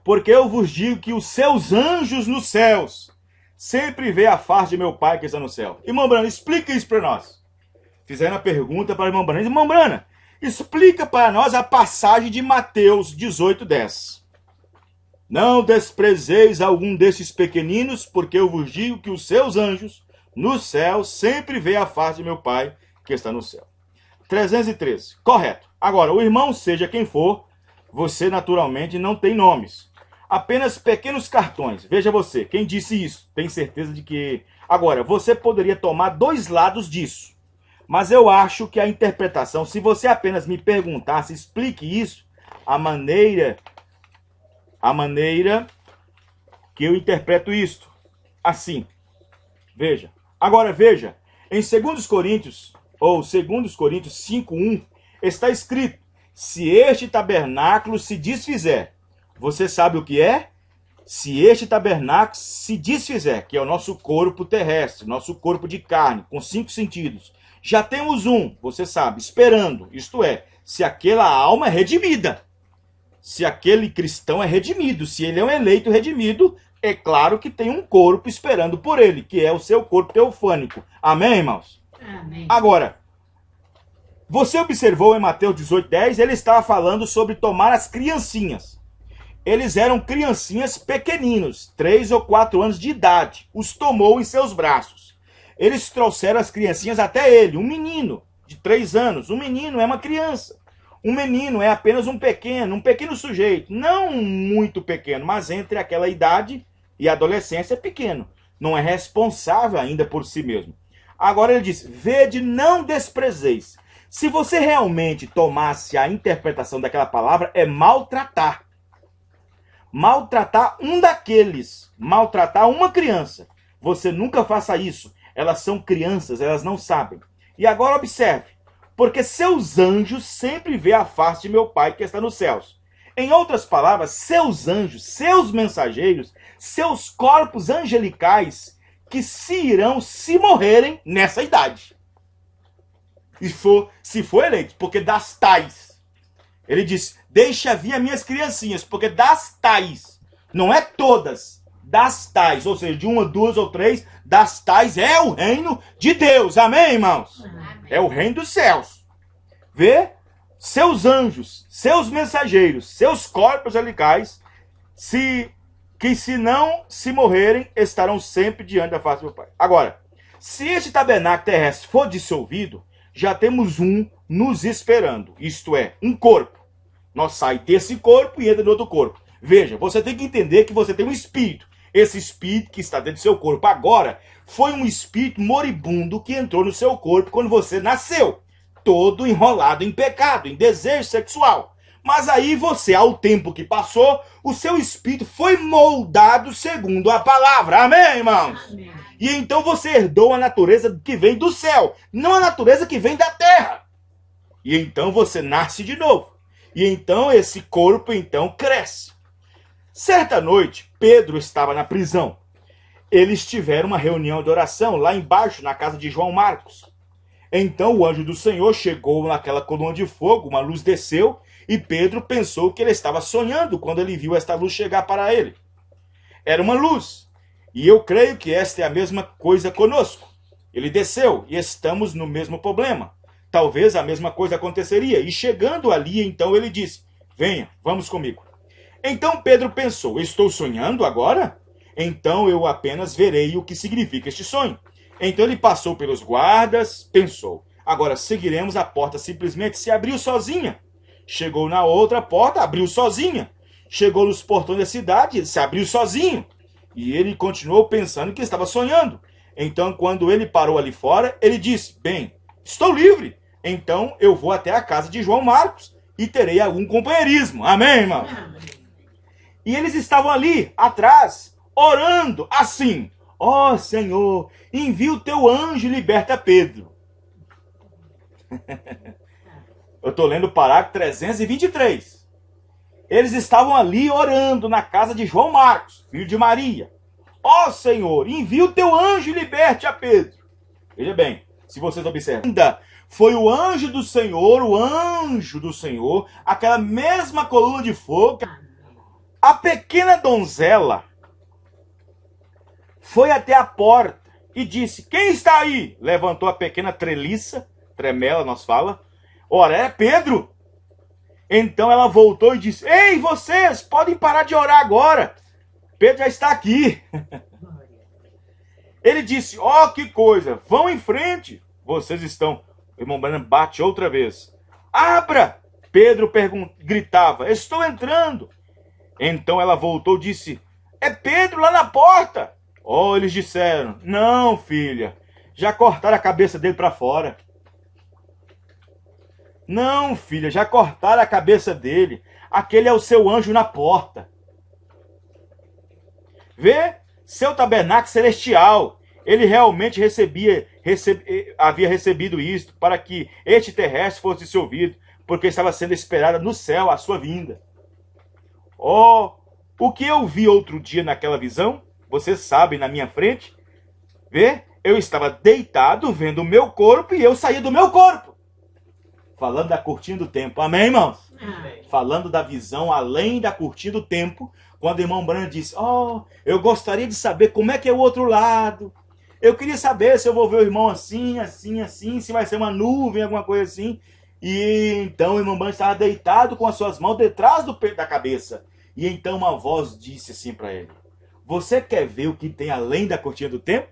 porque eu vos digo que os seus anjos nos céus sempre vê a face de meu Pai que está no céu. Irmão Brana, explica isso para nós. Fizeram a pergunta para o irmão Brana. Irmão Brana, explica para nós a passagem de Mateus 18:10. Não desprezeis algum desses pequeninos, porque eu vos digo que os seus anjos no céu sempre vê a face de meu Pai que está no céu. 313. Correto. Agora, o irmão, seja quem for, você naturalmente não tem nomes. Apenas pequenos cartões. Veja você, quem disse isso? Tem certeza de que... Agora, você poderia tomar dois lados disso. Mas eu acho que a interpretação, se você apenas me perguntasse, explique isso, a maneira que eu interpreto isto. Assim. Veja. Agora, veja. Em 2 Coríntios, ou 2 Coríntios 5:1, está escrito, se este tabernáculo se desfizer. Você sabe o que é? Se este tabernáculo se desfizer, que é o nosso corpo terrestre, nosso corpo de carne, com 5 sentidos. Já temos um, você sabe, esperando, isto é, se aquela alma é redimida. Se aquele cristão é redimido, se ele é um eleito redimido, é claro que tem um corpo esperando por ele, que é o seu corpo teofânico. Amém, irmãos? Amém. Agora, você observou em Mateus 18:10, ele estava falando sobre tomar as criancinhas. Eles eram criancinhas pequeninos, 3 ou 4 anos de idade. Os tomou em seus braços. Eles trouxeram as criancinhas até ele, um menino de 3 anos. Um menino é uma criança. Um menino é apenas um pequeno sujeito. Não muito pequeno, mas entre aquela idade e a adolescência é pequeno. Não é responsável ainda por si mesmo. Agora ele diz, vede, não desprezeis. Se você realmente tomasse a interpretação daquela palavra, é maltratar. Maltratar um daqueles, maltratar uma criança. Você nunca faça isso. Elas são crianças, elas não sabem. E agora observe, porque seus anjos sempre vê a face de meu Pai que está nos céus. Em outras palavras, seus anjos, seus mensageiros, seus corpos angelicais que se irão se morrerem nessa idade. E se for eleito, porque das tais. Ele diz, deixa vir as minhas criancinhas, porque das tais, não é todas, das tais, ou seja, de uma, duas ou três, das tais é o reino de Deus. Amém, irmãos? Amém. É o reino dos céus. Vê? Seus anjos, seus mensageiros, seus corpos angelicais, que se não se morrerem, estarão sempre diante da face do Pai. Agora, se este tabernáculo terrestre for dissolvido, já temos um nos esperando, isto é, um corpo. Nós sai desse corpo e entra no outro corpo. Veja, você tem que entender que você tem um espírito. Esse espírito que está dentro do seu corpo agora foi um espírito moribundo que entrou no seu corpo quando você nasceu. Todo enrolado em pecado, em desejo sexual. Mas aí você, ao tempo que passou, o seu espírito foi moldado segundo a palavra. Amém, irmãos? Amém. E então você herdou a natureza que vem do céu, não a natureza que vem da terra. E então você nasce de novo. E então esse corpo então cresce. Certa noite, Pedro estava na prisão. Eles tiveram uma reunião de oração lá embaixo, na casa de João Marcos. Então o anjo do Senhor chegou naquela coluna de fogo, uma luz desceu, e Pedro pensou que ele estava sonhando quando ele viu esta luz chegar para ele. Era uma luz, e eu creio que esta é a mesma coisa conosco. Ele desceu, e estamos no mesmo problema. Talvez a mesma coisa aconteceria, e chegando ali, então ele disse, venha, vamos comigo. Então Pedro pensou, estou sonhando agora? Então eu apenas verei o que significa este sonho. Então ele passou pelos guardas, pensou, agora seguiremos, a porta simplesmente se abriu sozinha. Chegou na outra porta, abriu sozinha. Chegou nos portões da cidade, se abriu sozinho. E ele continuou pensando que estava sonhando. Então quando ele parou ali fora, ele disse, bem, estou livre. Então eu vou até a casa de João Marcos e terei algum companheirismo. Amém, irmão? E eles estavam ali, atrás, orando assim. Ó Senhor, envia o teu anjo e liberta Pedro. Eu estou lendo o parágrafo 323. Eles estavam ali orando na casa de João Marcos, filho de Maria. Ó Senhor, envia o teu anjo e liberte a Pedro. Veja bem, se vocês observam, ainda foi o anjo do Senhor, aquela mesma coluna de fogo. A pequena donzela foi até a porta e disse, quem está aí? Levantou a pequena treliça, tremela nós fala, ora é Pedro. Então ela voltou e disse, ei vocês, podem parar de orar agora, Pedro já está aqui. Ele disse, ó que coisa, vão em frente, vocês estão... O irmão Branham bate outra vez. Abra! Pedro gritava, estou entrando. Então ela voltou e disse, é Pedro lá na porta. Oh, eles disseram, não, filha, já cortaram a cabeça dele para fora. Não, filha, já cortaram a cabeça dele. Aquele é o seu anjo na porta. Vê? Seu tabernáculo celestial. Ele realmente havia recebido isto para que este terrestre fosse dissolvido, porque estava sendo esperada no céu a sua vinda. Oh, o que eu vi outro dia naquela visão, vocês sabem, na minha frente, vê? Eu estava deitado vendo o meu corpo e eu saí do meu corpo. Falando da cortina do tempo. Amém, irmãos? Amém. Falando da visão além da cortina do tempo, quando o irmão Branham disse, oh, eu gostaria de saber como é que é o outro lado. Eu queria saber se eu vou ver o irmão assim, assim, assim, se vai ser uma nuvem, alguma coisa assim. E então o irmão Branham estava deitado com as suas mãos detrás da cabeça. E então uma voz disse assim para ele, você quer ver o que tem além da cortina do tempo?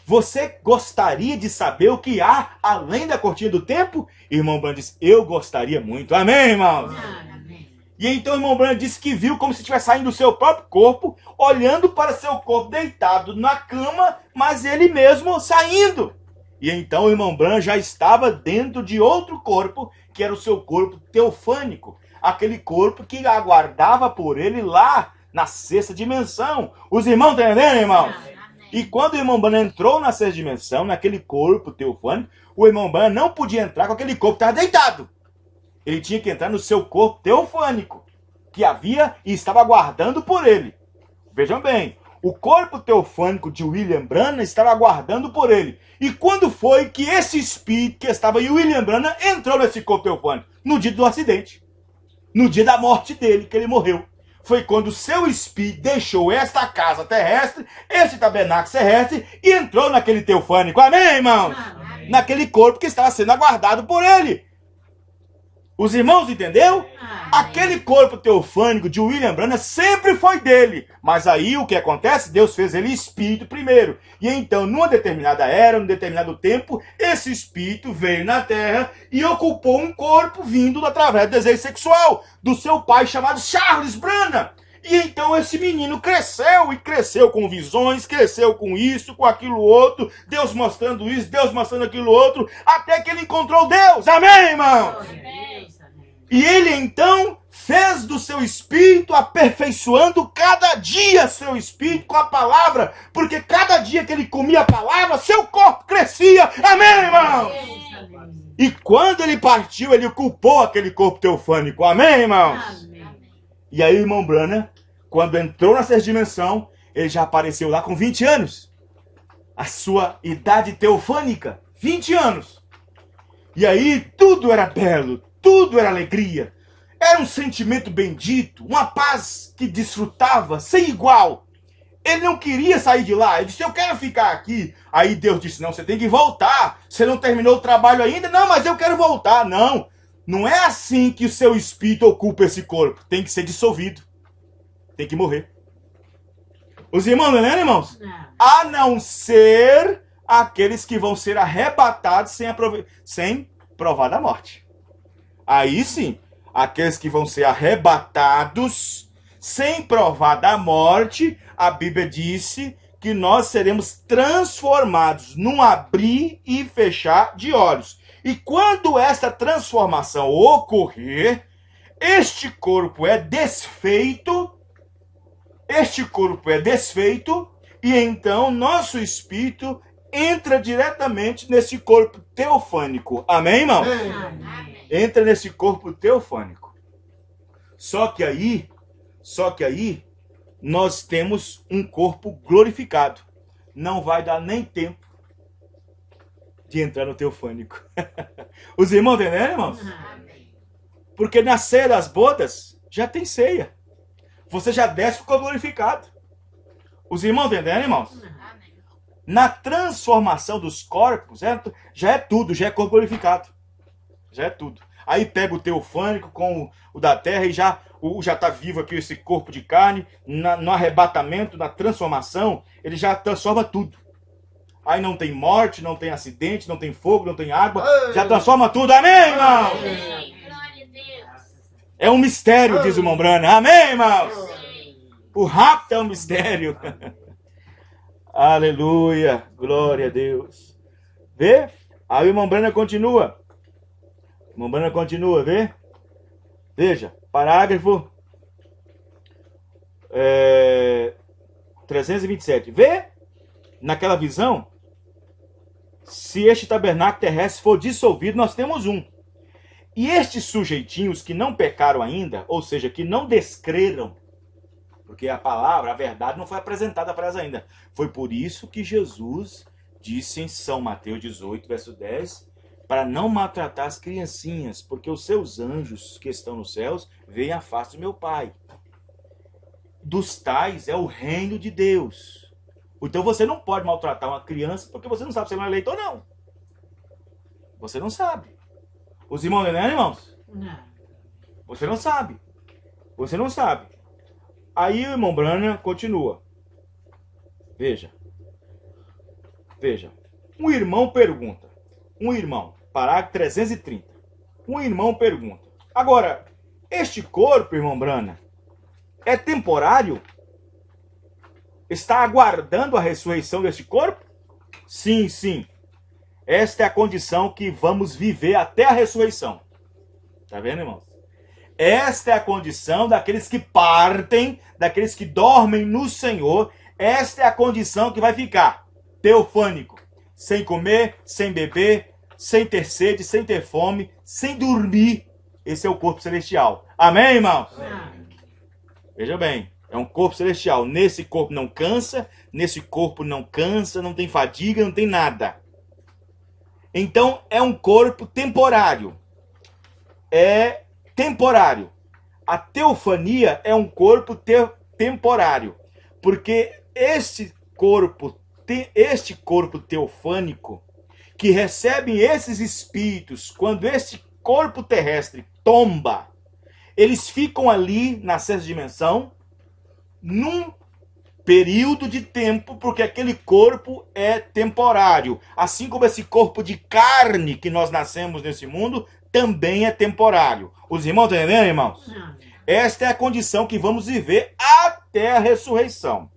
Você gostaria de saber o que há além da cortina do tempo? E o irmão Branham disse, eu gostaria muito. Amém, irmãos? Amém. E então o irmão Branham disse que viu como se estivesse saindo do seu próprio corpo, olhando para seu corpo deitado na cama, mas ele mesmo saindo. E então o irmão Branham já estava dentro de outro corpo, que era o seu corpo teofânico. Aquele corpo que aguardava por ele lá na sexta dimensão. Os irmãos estão entendendo, irmãos? E quando o irmão Branham entrou na sexta dimensão, naquele corpo teofânico, o irmão Branham não podia entrar com aquele corpo que estava deitado. Ele tinha que entrar no seu corpo teofânico. que havia e estava aguardando por ele. Vejam bem, o corpo teofânico de William Branham estava aguardando por ele. E quando foi que esse espírito que estava em William Branham entrou nesse corpo teofânico? No dia do acidente. No dia da morte dele, que ele morreu. Foi quando o seu espírito deixou esta casa terrestre, esse tabernáculo terrestre, e entrou naquele teofânico. Amém, irmãos? Amém. Naquele corpo que estava sendo aguardado por ele. Os irmãos entenderam? Aquele corpo teofânico de William Branham sempre foi dele. Mas aí o que acontece? Deus fez ele espírito primeiro. E então, numa determinada era, num determinado tempo, esse espírito veio na terra e ocupou um corpo vindo através do desejo sexual do seu pai chamado Charles Branham. E então esse menino cresceu, e cresceu com visões, cresceu com isso, com aquilo outro, Deus mostrando isso, Deus mostrando aquilo outro, até que ele encontrou Deus. Amém, irmãos? E ele então fez do seu espírito, aperfeiçoando cada dia seu espírito com a palavra, porque cada dia que ele comia a palavra, seu corpo crescia. Amém, irmãos? E quando ele partiu, ele ocupou aquele corpo teofânico. Amém, irmãos? E aí o irmão Branham, quando entrou na sexta dimensão, ele já apareceu lá com 20 anos. A sua idade teofânica, 20 anos. E aí tudo era belo, tudo era alegria. Era um sentimento bendito, uma paz que desfrutava sem igual. Ele não queria sair de lá. Ele disse, eu quero ficar aqui. Aí Deus disse, não, você tem que voltar. Você não terminou o trabalho ainda? Não, mas eu quero voltar. Não. Não é assim que o seu espírito ocupa esse corpo. Tem que ser dissolvido. Tem que morrer. Os irmãos, não é, irmãos? Não. A não ser aqueles que vão ser arrebatados sem provar da morte. Aí sim, aqueles que vão ser arrebatados sem provar da morte, a Bíblia disse que nós seremos transformados num abrir e fechar de olhos. E quando esta transformação ocorrer, este corpo é desfeito, e então nosso espírito entra diretamente nesse corpo teofânico. Amém, irmão? Amém. Entra nesse corpo teofânico. Só que aí, nós temos um corpo glorificado. Não vai dar nem tempo de entrar no teofânico. Os irmãos entenderam, irmãos? Porque na ceia das bodas, já tem ceia. Você já desce e ficou glorificado. Os irmãos entenderam, irmãos? Na transformação dos corpos, já é tudo, já é corpo glorificado. Já é tudo. Aí pega o teofânico com o da terra e já está vivo aqui esse corpo de carne. No arrebatamento, na transformação, ele já transforma tudo. Aí não tem morte, não tem acidente, não tem fogo, não tem água. Já transforma tudo. Amém, irmão? É um mistério, diz o irmão Branham. Amém, irmãos? O rapto é um mistério. Aleluia. Glória a Deus. Vê? Aí o irmão Branham continua. O irmão Branham continua, vê? Veja, parágrafo 327. Vê? Naquela visão, se este tabernáculo terrestre for dissolvido, nós temos um. E estes sujeitinhos que não pecaram ainda, ou seja, que não descreram, porque a palavra, a verdade não foi apresentada para elas ainda. Foi por isso que Jesus disse em São Mateus 18, verso 10, para não maltratar as criancinhas, porque os seus anjos que estão nos céus veem a face do meu Pai. Dos tais é o reino de Deus. Então você não pode maltratar uma criança, porque você não sabe se ela é eleita ou não. Você não sabe. Os irmãos, não é, irmãos? Não. Você não sabe. Você não sabe. Aí o irmão Branham continua. Veja. Veja. Um irmão pergunta. Um irmão. Parágrafo 330. Um irmão pergunta. Agora, este corpo, irmão Branham, é temporário? Está aguardando a ressurreição deste corpo? Sim, sim. Esta é a condição que vamos viver até a ressurreição. Tá vendo, irmãos? Esta é a condição daqueles que partem, daqueles que dormem no Senhor. Esta é a condição que vai ficar teofânico. Sem comer, sem beber, sem ter sede, sem ter fome, sem dormir. Esse é o corpo celestial. Amém, irmãos? Amém. Veja bem, é um corpo celestial. Nesse corpo não cansa, não tem fadiga, não tem nada. Então é um corpo temporário. É temporário. A teofania é um corpo temporário, porque este corpo teofânico, que recebem esses espíritos, quando este corpo terrestre tomba, eles ficam ali na sexta dimensão, num período de tempo, porque aquele corpo é temporário. Assim como esse corpo de carne que nós nascemos nesse mundo, também é temporário. Os irmãos estão entendendo, irmãos? Esta é a condição que vamos viver até a ressurreição.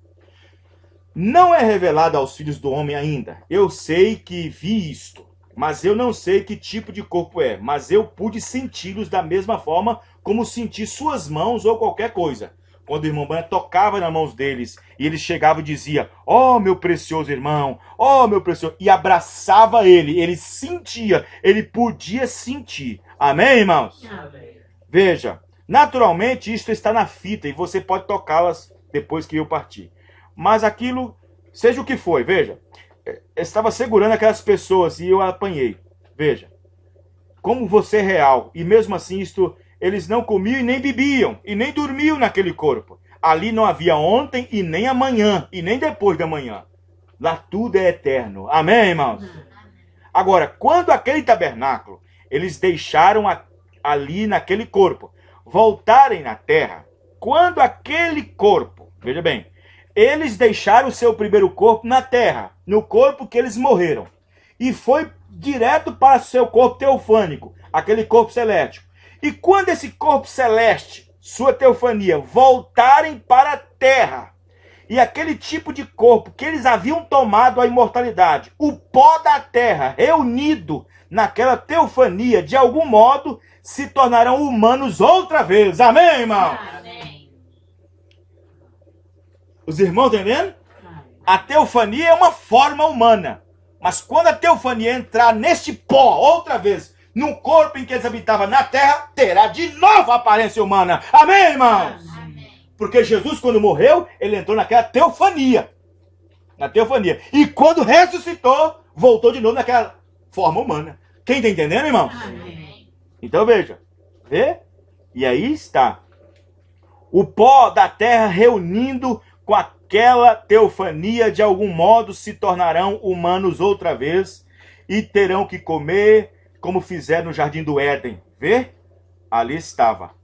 Não é revelado aos filhos do homem ainda. Eu sei que vi isto, mas eu não sei que tipo de corpo é. Mas eu pude senti-los da mesma forma como senti suas mãos ou qualquer coisa. Quando o irmão Branham tocava nas mãos deles, e ele chegava e dizia, ó meu precioso irmão, ó meu precioso, e abraçava ele sentia, ele podia sentir. Amém, irmãos? Amém. Veja, naturalmente isso está na fita, e você pode tocá-las depois que eu partir. Mas aquilo, seja o que foi, veja, estava segurando aquelas pessoas e eu apanhei. Veja, como você é real, e mesmo assim isto... Eles não comiam e nem bebiam, e nem dormiam naquele corpo. Ali não havia ontem, e nem amanhã, e nem depois da manhã. Lá tudo é eterno. Amém, irmãos? Agora, quando aquele tabernáculo, eles deixaram ali naquele corpo, voltarem na terra, quando aquele corpo, veja bem, eles deixaram o seu primeiro corpo na terra, no corpo que eles morreram, e foi direto para o seu corpo teofânico, aquele corpo celeste. E quando esse corpo celeste, sua teofania, voltarem para a terra, e aquele tipo de corpo que eles haviam tomado a imortalidade, o pó da terra, reunido naquela teofania, de algum modo, se tornarão humanos outra vez. Amém, irmão? Amém. Os irmãos entendendo? A teofania é uma forma humana. Mas quando a teofania entrar neste pó outra vez, no corpo em que eles habitavam na terra, terá de novo a aparência humana. Amém, irmãos? Amém. Porque Jesus, quando morreu, ele entrou naquela teofania. Na teofania. E quando ressuscitou, voltou de novo naquela forma humana. Quem está entendendo, irmãos? Amém. Então veja. Vê? E aí está. O pó da terra reunindo com aquela teofania, de algum modo se tornarão humanos outra vez e terão que comer, como fizeram no jardim do Éden. Vê? Ali estava.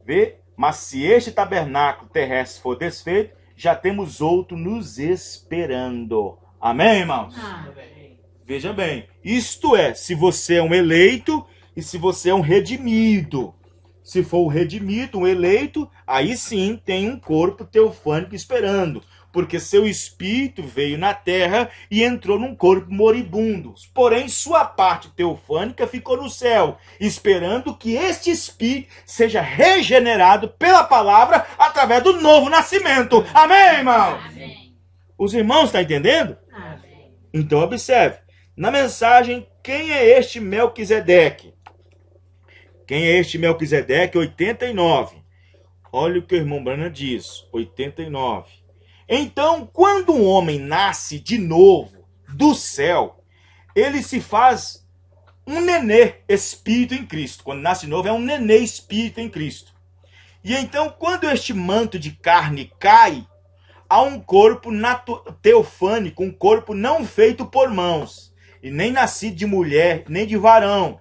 Vê? Mas se este tabernáculo terrestre for desfeito, já temos outro nos esperando. Amém, irmãos? Amém. Veja bem. Isto é, se você é um eleito e se você é um redimido. Se for um redimido, um eleito, aí sim tem um corpo teofânico esperando. Porque seu espírito veio na terra e entrou num corpo moribundo. Porém, sua parte teofânica ficou no céu, esperando que este espírito seja regenerado pela palavra através do novo nascimento. Amém, irmãos? Amém. Os irmãos estão entendendo? Amém. Então, observe. Na mensagem, quem é este Melquisedeque? Quem é este Melquisedeque? 89. Olha o que o irmão Branham diz. 89. Então, quando um homem nasce de novo do céu, ele se faz um nenê espírito em Cristo. Quando nasce de novo, é um nenê espírito em Cristo. E então, quando este manto de carne cai, há um corpo teofânico, um corpo não feito por mãos, e nem nascido de mulher, nem de varão.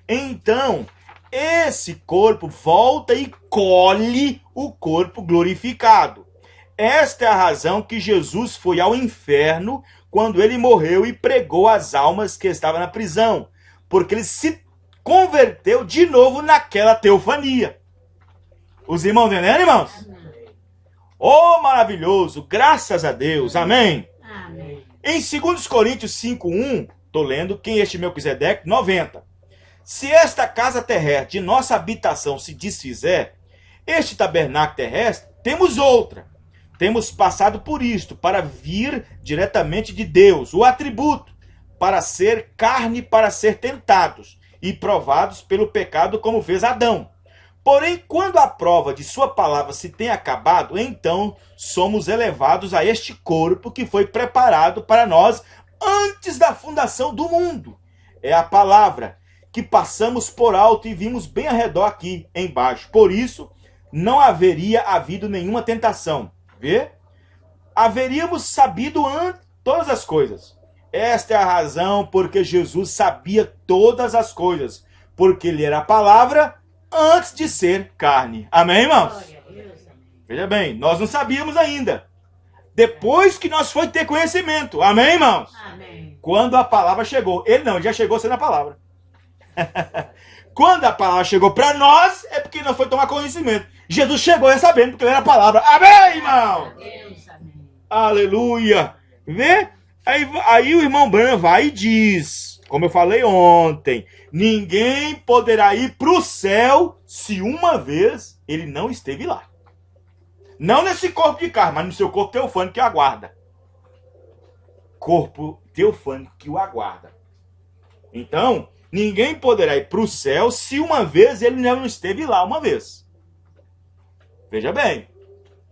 Então, esse corpo volta e colhe o corpo glorificado. Esta é a razão que Jesus foi ao inferno quando ele morreu e pregou as almas que estavam na prisão, porque ele se converteu de novo naquela teofania. Os irmãos entendendo, irmãos? Amém. Oh, maravilhoso! Graças a Deus! Amém? Amém. Em 2 Coríntios 5:1, estou lendo, quem é este Melquisedeque? 90. Se esta casa terrestre de nossa habitação se desfizer, este tabernáculo terrestre, temos outra. Temos passado por isto, para vir diretamente de Deus, o atributo, para ser carne, para ser tentados e provados pelo pecado, como fez Adão. Porém, quando a prova de sua palavra se tem acabado, então somos elevados a este corpo que foi preparado para nós antes da fundação do mundo. É a palavra que passamos por alto e vimos bem ao redor aqui embaixo. Por isso, não haveria havido nenhuma tentação. Vê? Haveríamos sabido todas as coisas. Esta é a razão porque Jesus sabia todas as coisas. Porque ele era a palavra antes de ser carne. Amém, irmãos? Veja bem, nós não sabíamos ainda. Depois que nós foi ter conhecimento. Amém, irmãos? Amém. Quando a palavra chegou. Ele não, ele já chegou sendo a palavra. Quando a palavra chegou para nós, é porque nós foi tomar conhecimento. Jesus chegou já sabendo, porque ele era a palavra. Amém, irmão? Deus, amém. Aleluia. Vê? Aí o irmão Branham vai e diz, como eu falei ontem, ninguém poderá ir para o céu se uma vez ele não esteve lá. Não nesse corpo de carne, mas no seu corpo teofânico que o aguarda. Corpo teofânico que o aguarda. Então, ninguém poderá ir para o céu se uma vez ele não esteve lá uma vez. Veja bem,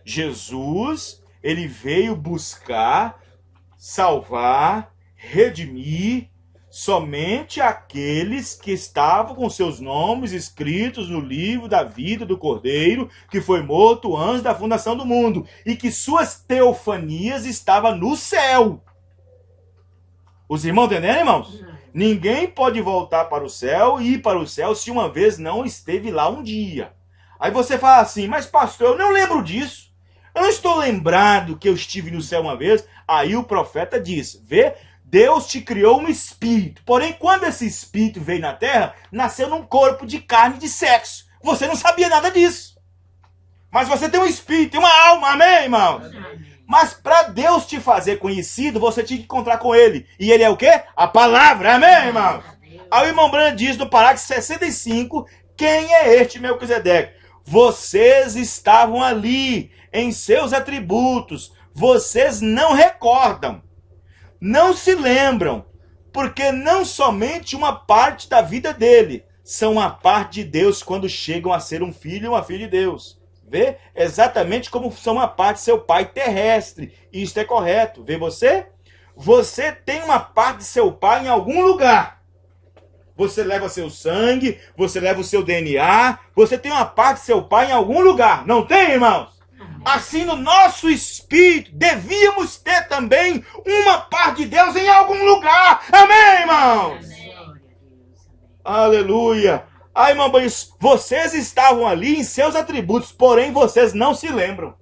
Jesus, ele veio buscar, salvar, redimir somente aqueles que estavam com seus nomes escritos no livro da vida do Cordeiro, que foi morto antes da fundação do mundo, e que suas teofanias estavam no céu. Os irmãos entenderam, irmãos? Ninguém pode voltar para o céu e ir para o céu se uma vez não esteve lá um dia. Aí você fala assim, mas pastor, eu não lembro disso. Eu não estou lembrado que eu estive no céu uma vez. Aí o profeta diz, vê, Deus te criou um espírito. Porém, quando esse espírito veio na terra, nasceu num corpo de carne e de sexo. Você não sabia nada disso. Mas você tem um espírito, tem uma alma, amém, irmãos? Mas para Deus te fazer conhecido, você tinha que encontrar com ele. E ele é o quê? A palavra, amém, irmãos? Aí o irmão Branham diz no parágrafo 65, quem é este Melquisedeque? Vocês estavam ali, em seus atributos. Vocês não recordam. Não se lembram. Porque não somente uma parte da vida dele são a parte de Deus quando chegam a ser um filho e uma filha de Deus. Vê? Exatamente como são uma parte de seu pai terrestre. Isto é correto. Vê você? Você tem uma parte de seu pai em algum lugar. Você leva seu sangue, você leva o seu DNA, você tem uma parte de seu pai em algum lugar. Não tem, irmãos? Assim, no nosso espírito, devíamos ter também uma parte de Deus em algum lugar. Amém, irmãos? Amém. Aleluia. Ai, irmão, vocês estavam ali em seus atributos, porém vocês não se lembram.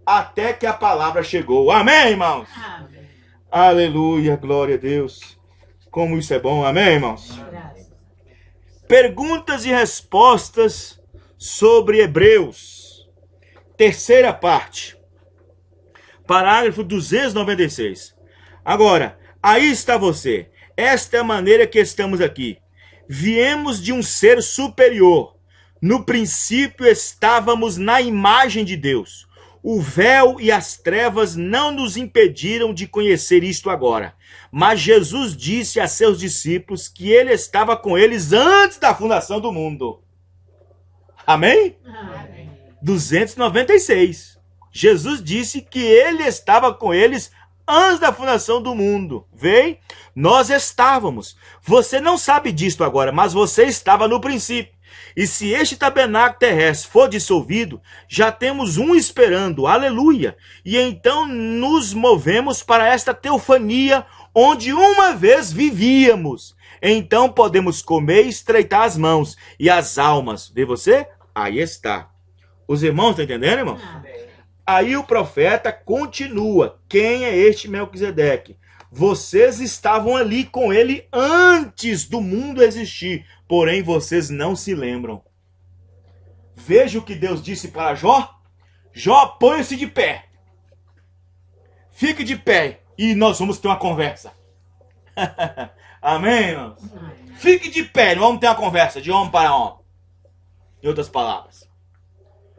Até que a palavra chegou. Amém, irmãos? Amém. Aleluia, glória a Deus. Como isso é bom, amém, irmãos? Graças. Perguntas e respostas sobre Hebreus. Terceira parte. Parágrafo 296. Agora, aí está você. Esta é a maneira que estamos aqui. Viemos de um ser superior. No princípio estávamos na imagem de Deus. O véu e as trevas não nos impediram de conhecer isto agora. Mas Jesus disse a seus discípulos que ele estava com eles antes da fundação do mundo. Amém? Amém. 296. Jesus disse que ele estava com eles antes da fundação do mundo. Vem? Nós estávamos. Você não sabe disto agora, mas você estava no princípio. E se este tabernáculo terrestre for dissolvido, já temos um esperando, aleluia. E então nos movemos para esta teofania, onde uma vez vivíamos. Então podemos comer e estreitar as mãos e as almas. Vê você? Aí está. Os irmãos estão entendendo, irmãos? Aí o profeta continua. Quem é este Melquisedeque? Vocês estavam ali com ele antes do mundo existir, porém vocês não se lembram. Veja o que Deus disse para Jó. Jó, ponha-se de pé. Fique de pé e nós vamos ter uma conversa. Amém, irmãos? Fique de pé, nós vamos ter uma conversa de homem para homem. Em outras palavras.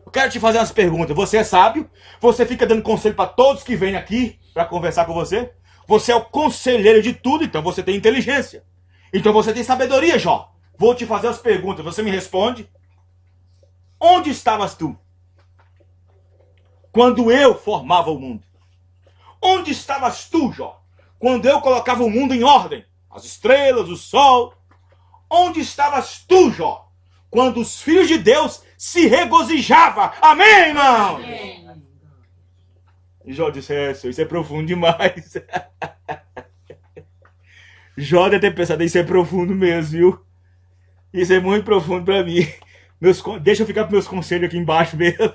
Eu quero te fazer umas perguntas. Você é sábio? Você fica dando conselho para todos que vêm aqui para conversar com você? Você é o conselheiro de tudo, então você tem inteligência. Então você tem sabedoria, Jó. Vou te fazer as perguntas, você me responde? Onde estavas tu quando eu formava o mundo? Onde estavas tu, Jó, quando eu colocava o mundo em ordem? As estrelas, o sol. Onde estavas tu, Jó, quando os filhos de Deus se regozijavam? Amém, irmão? Amém. E Jó disse, isso é profundo demais. Jó deve ter pensado, isso é profundo mesmo, viu? Isso é muito profundo para mim. Deixa eu ficar com meus conselhos aqui embaixo mesmo.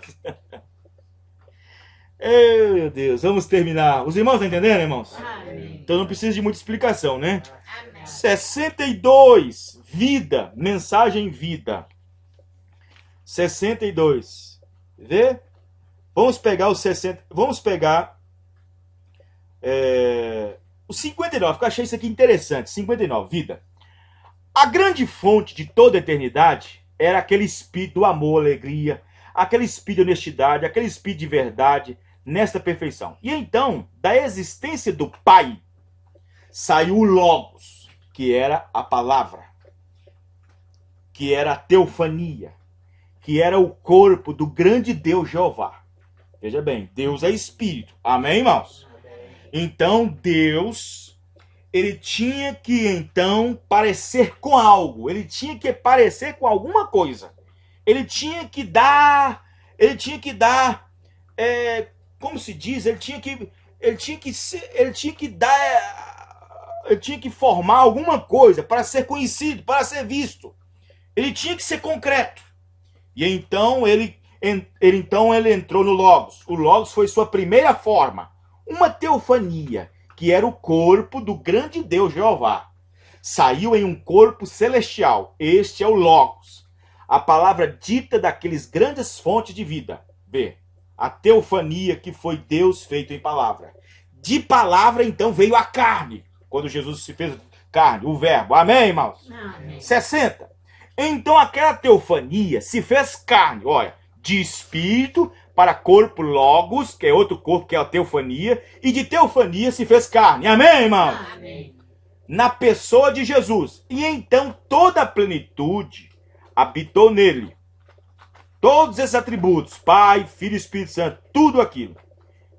Meu Deus, vamos terminar. Os irmãos estão entendendo, irmãos? Amém. Então não precisa de muita explicação, né? Amém. 62, vida, mensagem vida. 62. Vê? Vamos pegar os 60. Vamos pegar o 59, porque eu achei isso aqui interessante. 59, vida. A grande fonte de toda a eternidade era aquele espírito do amor, alegria, aquele espírito de honestidade, aquele espírito de verdade, nesta perfeição. E então, da existência do Pai, saiu o Logos, que era a palavra, que era a teofania, que era o corpo do grande Deus Jeová. Veja bem, Deus é espírito. Amém, irmãos? Amém. Então, Deus, ele tinha que, então, parecer com algo. Ele tinha que parecer com alguma coisa. Ele tinha que dar, como se diz? Ele tinha que formar alguma coisa para ser conhecido, para ser visto. Ele tinha que ser concreto. E então ele entrou no Logos. O Logos foi sua primeira forma, uma teofania, que era o corpo do grande Deus Jeová. Saiu em um corpo celestial. Este é o Logos, a palavra dita daqueles grandes fontes de vida. Vê, a teofania que foi Deus feito em palavra. De palavra, então, veio a carne, quando Jesus se fez carne, o verbo. Amém, irmãos? Amém. 60. Então aquela teofania se fez carne, olha, de espírito para corpo Logos, que é outro corpo, que é a teofania, e de teofania se fez carne. Amém, irmão? Amém. Na pessoa de Jesus. E então toda a plenitude habitou nele. Todos esses atributos, Pai, Filho e Espírito Santo, tudo aquilo.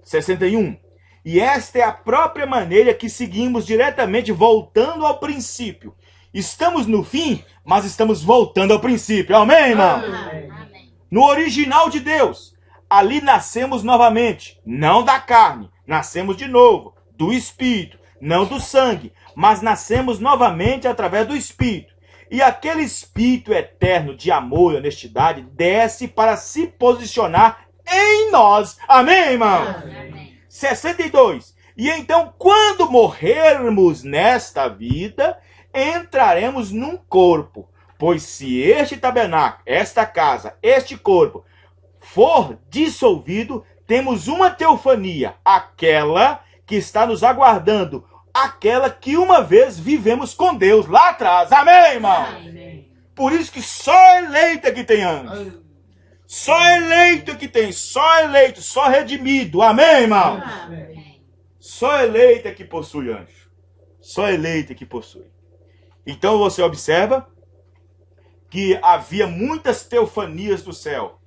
61. E esta é a própria maneira que seguimos diretamente, voltando ao princípio. Estamos no fim, mas estamos voltando ao princípio. Amém, irmão? Amém. No original de Deus. Ali nascemos novamente, não da carne. Nascemos de novo, do Espírito, não do sangue. Mas nascemos novamente através do Espírito. E aquele Espírito eterno de amor e honestidade desce para se posicionar em nós. Amém, irmão? Amém. 62. E então, quando morrermos nesta vida, entraremos num corpo. Pois se este tabernáculo, esta casa, este corpo, for dissolvido, temos uma teofania, aquela que está nos aguardando, aquela que uma vez vivemos com Deus lá atrás. Amém, irmão? Amém. Por isso que só eleito é que tem anjo. Só eleito é que tem, só eleito, só redimido. Amém, irmão? Amém. Só eleito é que possui anjo. Só eleito é que possui. Então você observa que havia muitas teofanias do céu,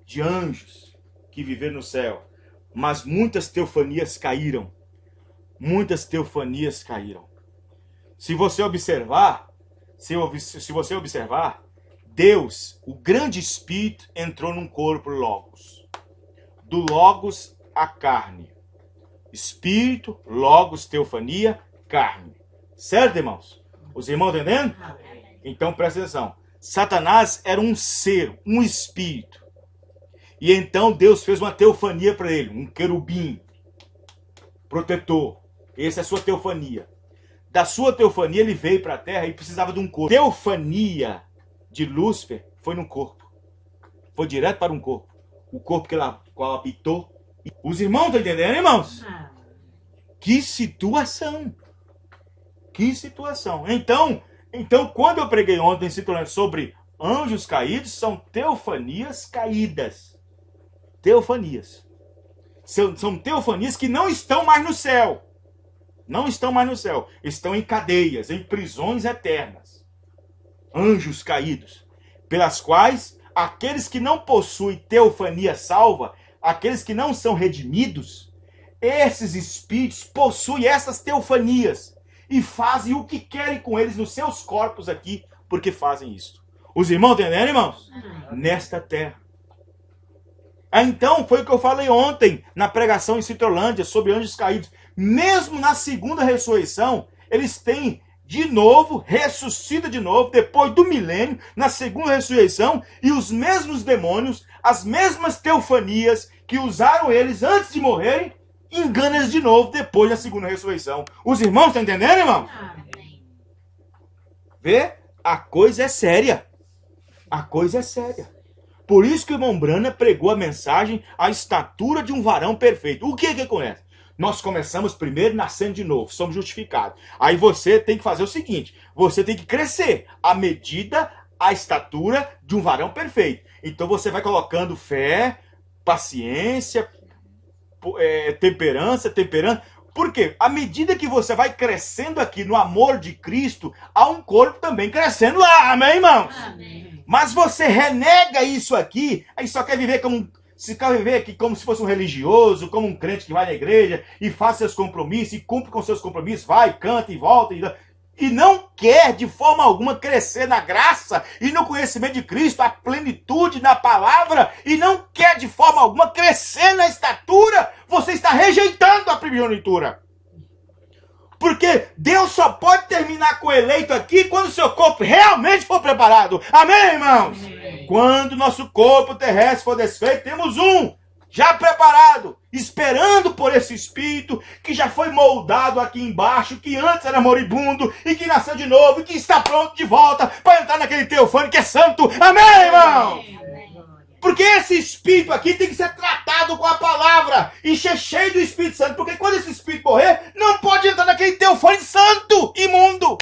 de anjos que viveram no céu, mas muitas teofanias caíram. Muitas teofanias caíram. Se você observar, Deus, o grande Espírito, entrou num corpo Logos. Do Logos, a carne. Espírito, Logos, teofania, carne. Certo, irmãos? Os irmãos entendendo? Então presta atenção. Satanás era um ser, um espírito. E então Deus fez uma teofania para ele, um querubim protetor. Essa é a sua teofania. Da sua teofania ele veio para a terra e precisava de um corpo. Teofania de Lúcifer foi no corpo. Foi direto para um corpo. O corpo que ela qual habitou. Os irmãos estão entendendo, irmãos? Que situação. Que situação. Então, quando eu preguei ontem sobre anjos caídos, são teofanias caídas. Teofanias. São teofanias que não estão mais no céu. Não estão mais no céu. Estão em cadeias, em prisões eternas. Anjos caídos. Pelas quais aqueles que não possuem teofania salva, aqueles que não são redimidos, esses espíritos possuem essas teofanias e fazem o que querem com eles nos seus corpos aqui, porque fazem isso. Os irmãos entenderam, irmãos? Nesta terra. Então, foi o que eu falei ontem na pregação em Citrolândia sobre anjos caídos. Mesmo na segunda ressurreição, eles têm de novo, ressuscita de novo, depois do milênio, na segunda ressurreição, e os mesmos demônios, as mesmas teofanias que usaram eles antes de morrerem, enganam eles de novo depois da segunda ressurreição. Os irmãos estão entendendo, irmão? Vê? A coisa é séria. A coisa é séria. Por isso que o irmão Brana pregou a mensagem, a estatura de um varão perfeito. O que é com essa? Nós começamos primeiro nascendo de novo, somos justificados. Aí você tem que fazer o seguinte, você tem que crescer à medida, a estatura de um varão perfeito. Então você vai colocando fé, paciência, temperança. Por quê? À medida que você vai crescendo aqui no amor de Cristo, há um corpo também crescendo lá. Amém, irmãos? Amém. Mas você renega isso aqui, aí só quer viver como se fosse um religioso, como um crente que vai na igreja e faz seus compromissos e cumpre com seus compromissos, vai, canta e volta e não quer de forma alguma crescer na graça e no conhecimento de Cristo, a plenitude na palavra, e não quer de forma alguma crescer na estatura, você está rejeitando a primogenitura. Porque Deus só pode terminar com o eleito aqui quando o seu corpo realmente for preparado. Amém, irmãos? Amém. Quando nosso corpo terrestre for desfeito, temos um já preparado, esperando por esse espírito que já foi moldado aqui embaixo, que antes era moribundo e que nasceu de novo e que está pronto de volta para entrar naquele teofane que é santo. Amém, irmãos? Amém. Porque esse espírito aqui tem que ser tratado com a palavra e ser cheio do Espírito Santo. Porque quando esse espírito morrer, não pode entrar naquele teofane santo, imundo.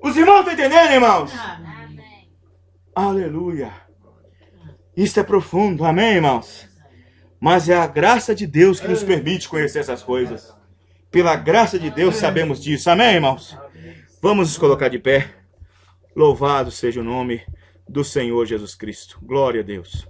Os irmãos estão entendendo, irmãos? Amém. Aleluia. Isso é profundo, amém, irmãos? Mas é a graça de Deus que nos permite conhecer essas coisas. Pela graça de Deus sabemos disso, amém, irmãos? Vamos nos colocar de pé. Louvado seja o nome do Senhor Jesus Cristo. Glória a Deus.